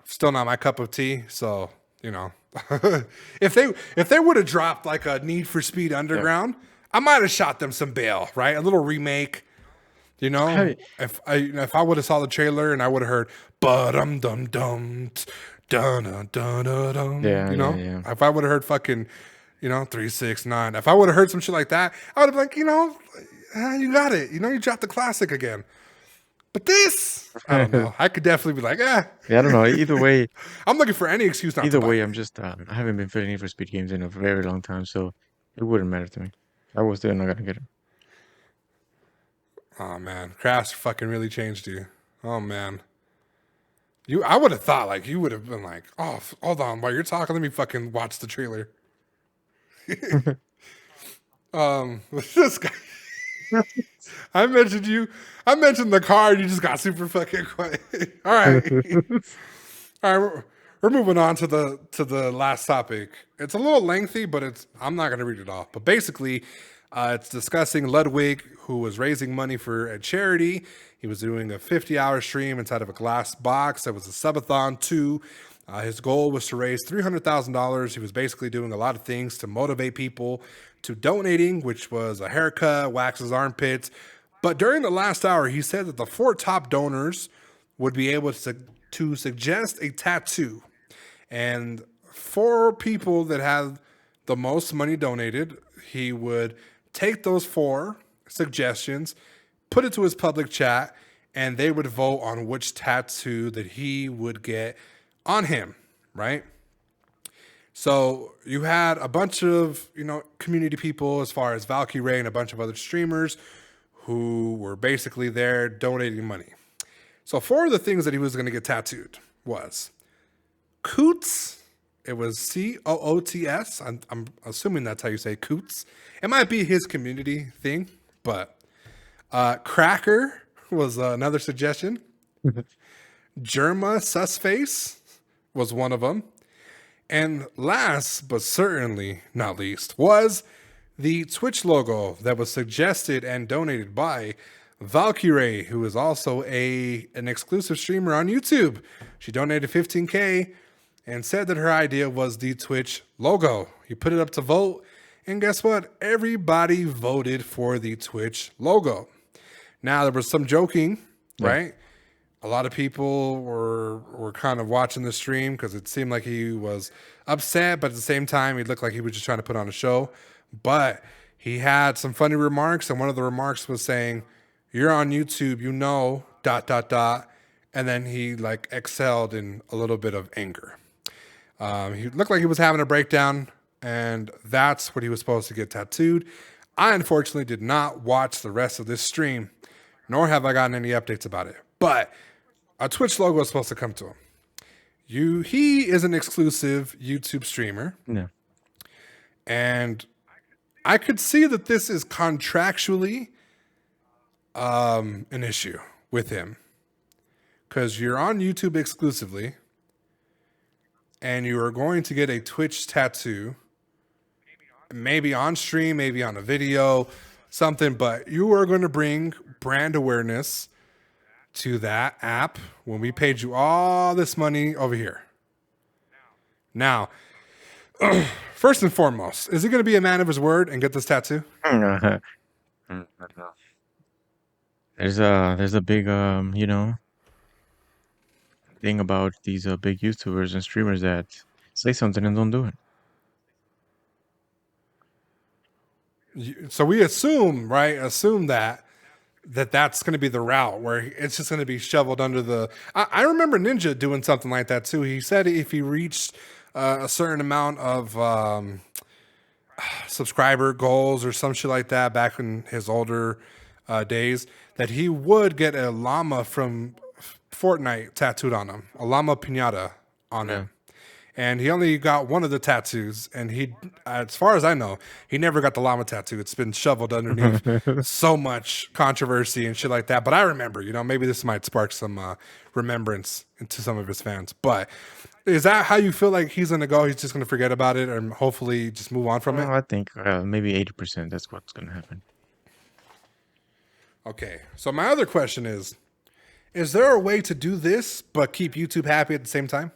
still not my cup of tea. So, if they would have dropped like a Need for Speed Underground, I might have shot them some bail, right? A little remake. If I would have saw the trailer and I would have heard dum dum dum dun dun dun dun, Yeah. if I would have heard fucking 369, if I would have heard some shit like that, I would have been like, you got it, you dropped the classic again. But this, I don't know. I could definitely be like, Yeah, I don't know. Either way, I'm looking for any excuse not to either buy way, it. I'm just I haven't been feeling Need for Speed games in a very long time, so it wouldn't matter to me. I was still not gonna get it. Oh man, Crash fucking really changed you. Oh man. I would have thought like you would have been like, oh, hold on, while you're talking, let me fucking watch the trailer. This guy. I mentioned the car, and you just got super fucking quiet. All right, all right. We're moving on to the last topic. It's a little lengthy, but I'm not gonna read it all. But basically, it's discussing Ludwig, who was raising money for a charity. He was doing a 50-hour stream inside of a glass box. That was a subathon too. His goal was to raise $300,000. He was basically doing a lot of things to motivate people to donating, which was a haircut, wax his armpits. But during the last hour, he said that the 4 top donors would be able to suggest a tattoo. And 4 people that had the most money donated, he would take those 4 suggestions, put it to his public chat, and they would vote on which tattoo that he would get on him, right? So you had a bunch of, community people as far as Valkyrie and a bunch of other streamers who were basically there donating money. So 4 of the things that he was going to get tattooed was Coots. It was Coots. I'm assuming that's how you say Coots. It might be his community thing, but Cracker was another suggestion. Germa Susface was one of them. And last, but certainly not least, was the Twitch logo that was suggested and donated by Valkyrie, who is also an exclusive streamer on YouTube. She donated $15K and said that her idea was the Twitch logo. You put it up to vote, and guess what? Everybody voted for the Twitch logo. Now, there was some joking, right? A lot of people were kind of watching the stream because it seemed like he was upset, but at the same time, he looked like he was just trying to put on a show. But he had some funny remarks, and one of the remarks was saying, "You're on YouTube, dot, dot, dot, and then he like exhaled in a little bit of anger. He looked like he was having a breakdown, and that's what he was supposed to get tattooed. I unfortunately did not watch the rest of this stream, nor have I gotten any updates about it. But a Twitch logo is supposed to come to him. He is an exclusive YouTube streamer, Yeah. and I could see that this is contractually an issue with him, because you're on YouTube exclusively, and you are going to get a Twitch tattoo, maybe on stream, maybe on a video, something, but you are going to bring brand awareness to that app when we paid you all this money over here. Now, first and foremost, is he going to be a man of his word and get this tattoo? There's a big thing about these big YouTubers and streamers that say something and don't do it. So we assume, right? Assume that's going to be the route where it's just going to be shoveled under the. I remember Ninja doing something like that too. He said if he reached a certain amount of subscriber goals or some shit like that back in his older days, that he would get a llama from Fortnite tattooed on him, a llama pinata on him. And he only got one of the tattoos, and he, as far as I know, he never got the llama tattoo. It's been shoveled underneath so much controversy and shit like that. But I remember, maybe this might spark some remembrance into some of his fans. But is that how you feel like he's going to go? He's just going to forget about it and hopefully just move on from it? I think maybe 80%. That's what's gonna happen. Okay. So my other question is there a way to do this but keep YouTube happy at the same time?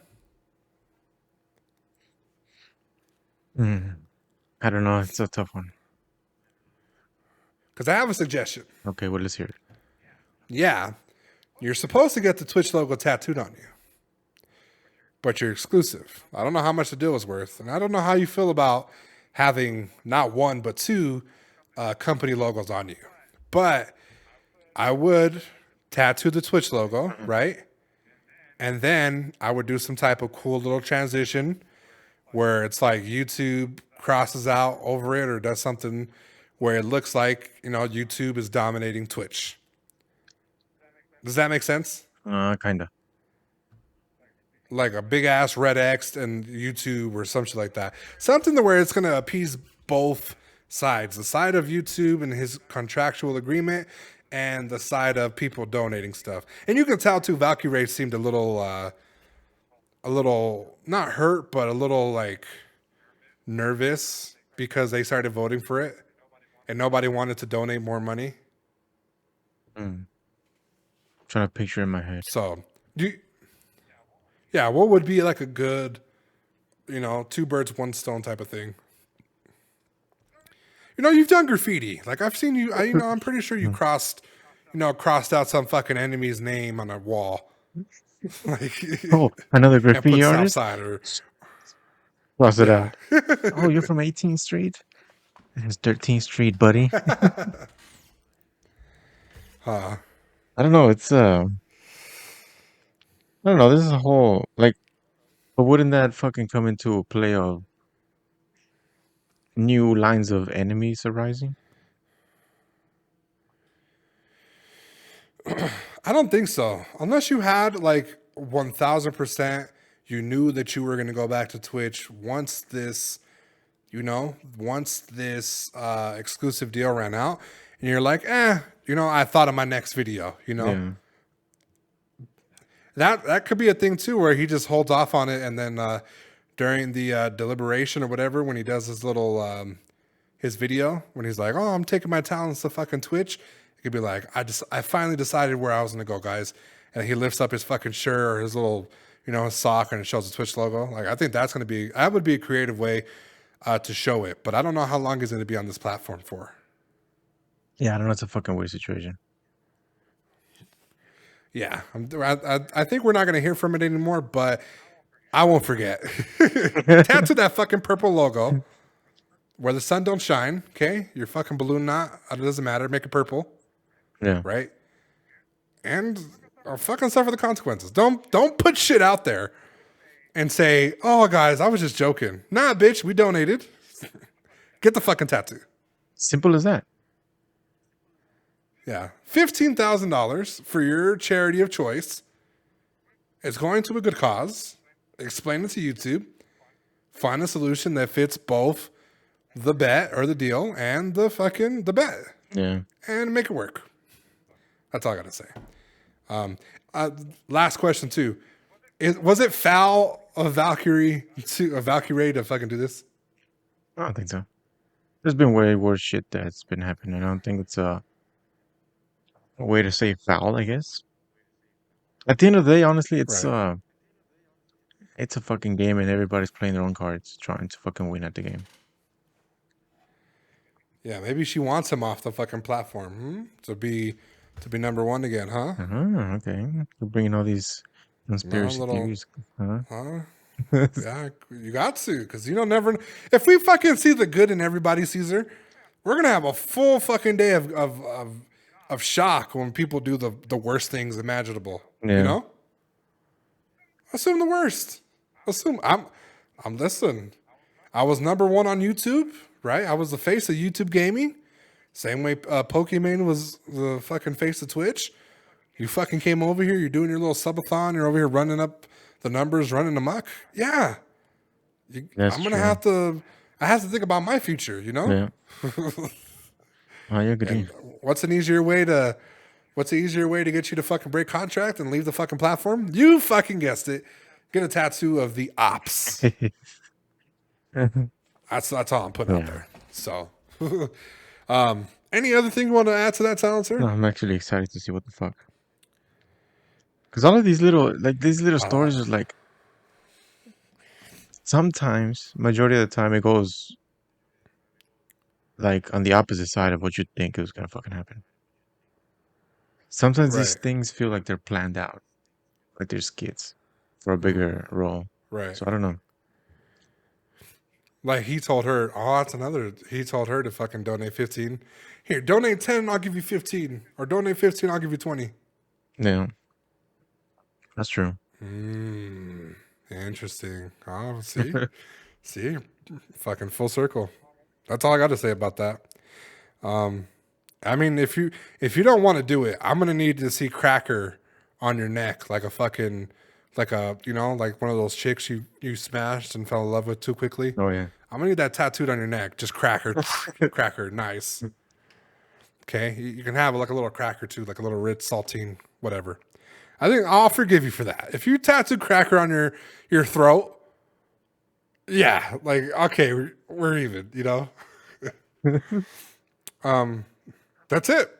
I don't know. It's a tough one. Because I have a suggestion. Okay, well, let's hear it. Yeah, you're supposed to get the Twitch logo tattooed on you, but you're exclusive. I don't know how much the deal is worth, and I don't know how you feel about having not one but two company logos on you. But I would tattoo the Twitch logo, right? And then I would do some type of cool little transition where it's like YouTube crosses out over it or does something where it looks like, YouTube is dominating Twitch. Does that make sense? Kinda. Like a big ass red X and YouTube or some shit like that. Something to where it's going to appease both sides. The side of YouTube and his contractual agreement and the side of people donating stuff. And you can tell too, Valkyrie seemed a little not hurt, but a little like nervous because they started voting for it and nobody wanted to donate more money. Trying to picture in my head. So, what would be like a good, two birds, one stone type of thing? You've done graffiti. Like I've seen you, I'm pretty sure you crossed out some fucking enemy's name on a wall. Oh, another and put graffiti artist? Southside or Cross it out. Oh, you're from 18th Street? It's 13th Street, buddy. I don't know. It's I don't know. This is a whole but wouldn't that fucking come into play of new lines of enemies arising? I don't think so. Unless you had like 1000%, you knew that you were going to go back to Twitch once this exclusive deal ran out, and you're like, I thought of my next video, Yeah. That could be a thing too, where he just holds off on it, and then during the deliberation or whatever, when he does his little his video, when he's like, "Oh, I'm taking my talents to fucking Twitch," it could be like, "I finally decided where I was gonna go, guys," and he lifts up his fucking shirt or his little his sock, and it shows the Twitch logo. Like I think that would be a creative way to show it, but I don't know how long he's gonna be on this platform for. Yeah, I don't know. It's a fucking weird situation. Yeah, I think we're not going to hear from it anymore, but I won't forget. Tattoo that fucking purple logo where the sun don't shine, okay? Your fucking balloon knot, it doesn't matter. Make it purple, Yeah. right? And or fucking suffer the consequences. Don't put shit out there and say, "Oh, guys, I was just joking." Nah, bitch, we donated. Get the fucking tattoo. Simple as that. Yeah, $15,000 for your charity of choice. It's going to a good cause. Explain it to YouTube. Find a solution that fits both the bet or the deal and the bet, Yeah. and make it work. That's all I gotta say. Last question too. Was it foul of Valkyrie to fucking do this? I don't think so. There's been way worse shit that's been happening. I don't think it's a way to say foul, I guess. At the end of the day, honestly, Right. it's a fucking game and everybody's playing their own cards, trying to fucking win at the game. Yeah, maybe she wants him off the fucking platform. To be number one again, huh? Okay. You're bringing all these No, conspiracy little, theories. Huh? huh? Yeah, you got to, because you don't never. If we fucking see the good in everybody, Caesar, we're gonna have a full fucking day of shock when people do the worst things imaginable. You Yeah. know, assume the worst. Assume I'm listen. I was number one on YouTube, right? I was the face of YouTube gaming. Same way Pokemon was the fucking face of Twitch. You fucking came over here. You're doing your little subathon. You're over here running up the numbers, running amok. Yeah, That's I'm gonna true. have to. I have to think about my future. You know. Yeah. I agree. And what's an easier way to? What's the easier way to get you to fucking break contract and leave the fucking platform? You fucking guessed it. Get a tattoo of the ops. That's all I'm putting out Yeah. there. So, any other thing you want to add to that, Silencer? No, I'm actually excited to see what the fuck. Because all of these little stories is like, sometimes, majority of the time, it goes like on the opposite side of what you think is gonna fucking happen. Sometimes these Right, things feel like they're planned out, like they're skits for a bigger role. right. So I don't know. Like he told her, oh, that's another. He told her to fucking donate 15. Here, donate 10, I'll give you 15. Or donate 15, I'll give you 20. Yeah, that's true. Interesting. Oh, see, fucking full circle. That's all I got to say about that. I mean, if you don't want to do it, I'm gonna need to see cracker on your neck, like a fucking, like a like one of those chicks you smashed and fell in love with too quickly. Oh yeah. I'm gonna need that tattooed on your neck. Just cracker, cracker, nice. Okay, you can have like a little cracker too, like a little Ritz saltine, whatever. I think I'll forgive you for that. If you tattoo cracker on your throat, yeah, like okay, we're even. That's it.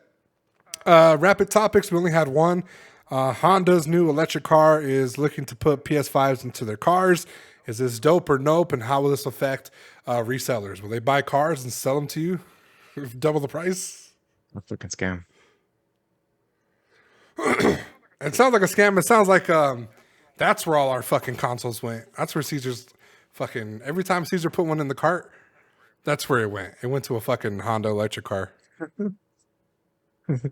Rapid topics. We only had one. Honda's new electric car is looking to put PS5s into their cars. Is this dope or nope? And how will this affect resellers? Will they buy cars and sell them to you double the price? A fucking scam. It sounds like a scam. It sounds like that's where all our fucking consoles went. That's where Caesar's fucking. Every time Caesar put one in the cart, that's where it went. It went to a fucking Honda electric car. This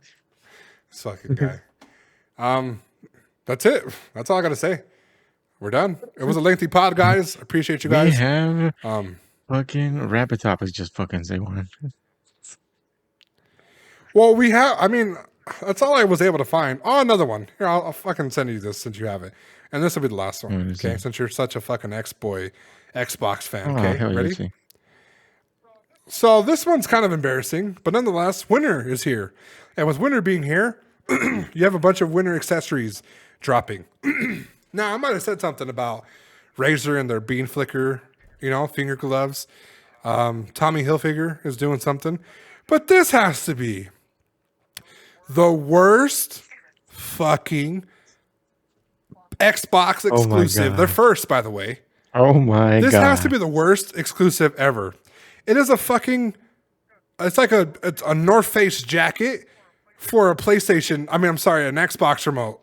fucking guy. That's it. That's all I gotta say. We're done. It was a lengthy pod, guys. Appreciate you We guys. have fucking rapid topics. Just fucking say one. Well, we have. I mean, that's all I was able to find. Oh, another one. Here, I'll fucking send you this since you have it, and this will be the last one. Let me Okay, see. since you're such a fucking Xbox fan. Oh Okay, hell yeah! ready? Let's see. So this one's kind of embarrassing, but nonetheless, winter is here, and with winter being here, you have a bunch of winter accessories dropping. Now, I might have said something about Razer and their bean flicker, finger gloves. Tommy Hilfiger is doing something, but this has to be the worst fucking Xbox Oh my exclusive. They're god. first, by the way. Oh my This god. has to be the worst exclusive ever. It is a fucking. It's like a North Face jacket for a PlayStation. I mean, I'm sorry, an Xbox remote.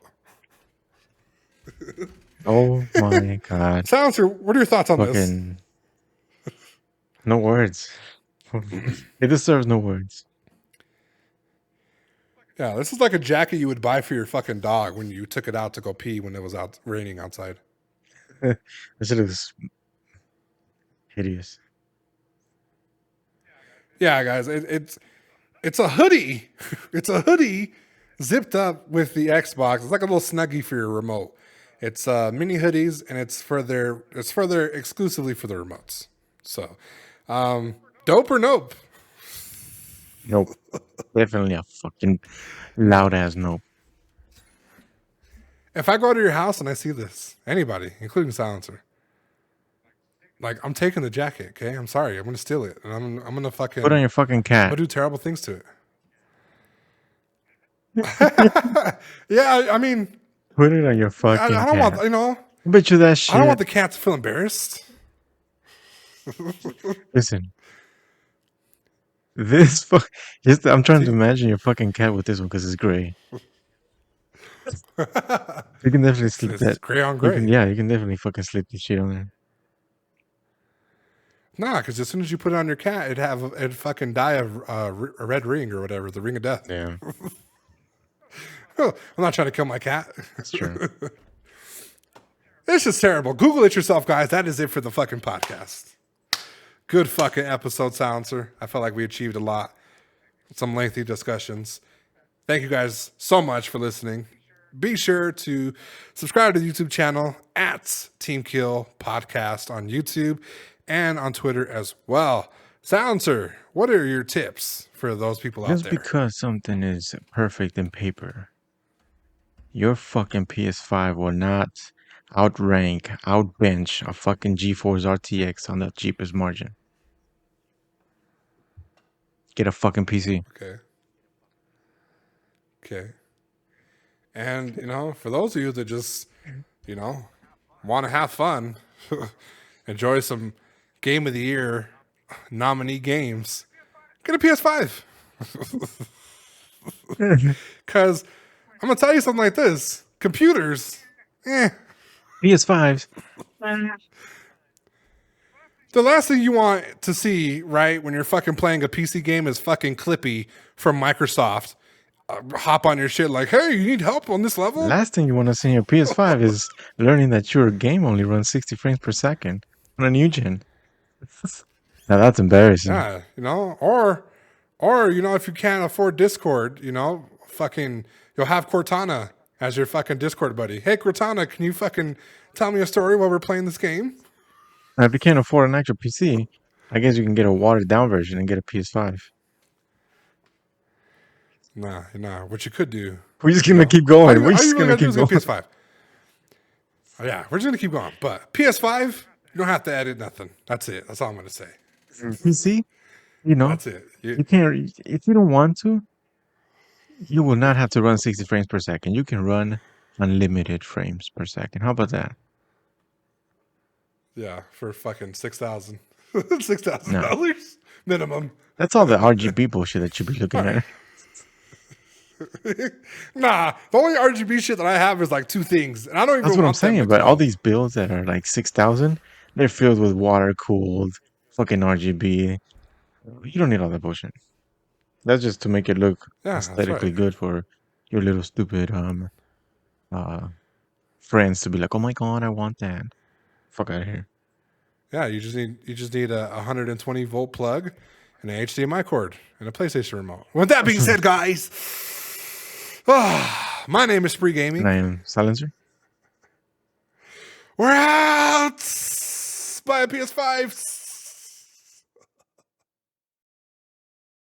Oh my god. Silencer, what are your thoughts on this? Fucking no words. It deserves no words. Yeah, this is like a jacket you would buy for your fucking dog when you took it out to go pee when it was out raining outside. This looks hideous. Yeah, guys, it's a hoodie. It's a hoodie zipped up with the Xbox. It's like a little snuggie for your remote. It's mini hoodies, and it's for their exclusively for the remotes. So, dope or nope? Nope. Definitely a fucking loud ass nope. If I go to your house and I see this, anybody, including Silencer, like I'm taking the jacket. Okay, I'm sorry, I'm gonna steal it, and I'm gonna fucking Put on your fucking I'm cat. gonna do terrible things to it. Yeah, I mean, Put it on your fucking I don't cat. want, you know, I bet you that shit. I don't want the cat to feel embarrassed. Listen. This fuck. Just, I'm trying to imagine your fucking cat with this one because it's gray. You can definitely slip It's that. gray on You gray. can, yeah, you can definitely fucking slip the shit on there. Nah, because as soon as you put it on your cat, it'd fucking die of a red ring or whatever, the ring of death. Yeah, I'm not trying to kill my cat. that's true. It's just terrible. Google it yourself, guys. That is it for the fucking podcast. Good fucking episode, Silencer. I felt like we achieved a lot. Some lengthy discussions. Thank you guys so much for listening. Be sure to subscribe to the YouTube channel at Team Kill Podcast on YouTube and on Twitter as well. Silencer, what are your tips for those people out Just there? because something is perfect in paper, your fucking PS5 will not outrank, outbench a fucking GeForce RTX on the cheapest margin. Get a fucking PC. Okay. And, for those of you that just, want to have fun, enjoy some Game of the Year nominee games, get a PS5. Because I'm going to tell you something like this. Computers, PS5s. the last thing you want to see, right, when you're fucking playing a PC game is fucking Clippy from Microsoft. Hop on your shit like, hey, you need help on this level? Last thing you want to see in your PS5 is learning that your game only runs 60 frames per second on a new gen. Now that's embarrassing. Yeah, or if you can't afford Discord, fucking you'll have Cortana as your fucking Discord buddy. Hey Cortana, can you fucking tell me a story while we're playing this game? Now, if you can't afford an actual PC, I guess you can get a watered down version and get a PS5. Nah. What you could do. We're just gonna keep going. We're just gonna keep Get going. PS5. Oh, yeah, we're just gonna keep going. But PS5, you don't have to edit nothing. That's it. That's all I'm gonna say. PC, That's it. you can't. If you don't want to, you will not have to run 60 frames per second. You can run unlimited frames per second. How about that? Yeah, for fucking $6,000. $6,000 minimum. That's all the RGB bullshit that you be looking at. Nah, the only RGB shit that I have is like two things, and I don't even. That's what I'm want them saying. to But all come. these builds that are like 6,000, they're filled with water cooled fucking RGB. You don't need all that bullshit. That's just to make it look Yeah, that's aesthetically right. good for your little stupid friends to be like, oh my god, I want that. Fuck out of here. Yeah, you just need a 120 volt plug, and an HDMI cord, and a PlayStation remote. With that being said, guys, my name is Spree Gaming. And I am Silencer. We're out. Buy a PS5.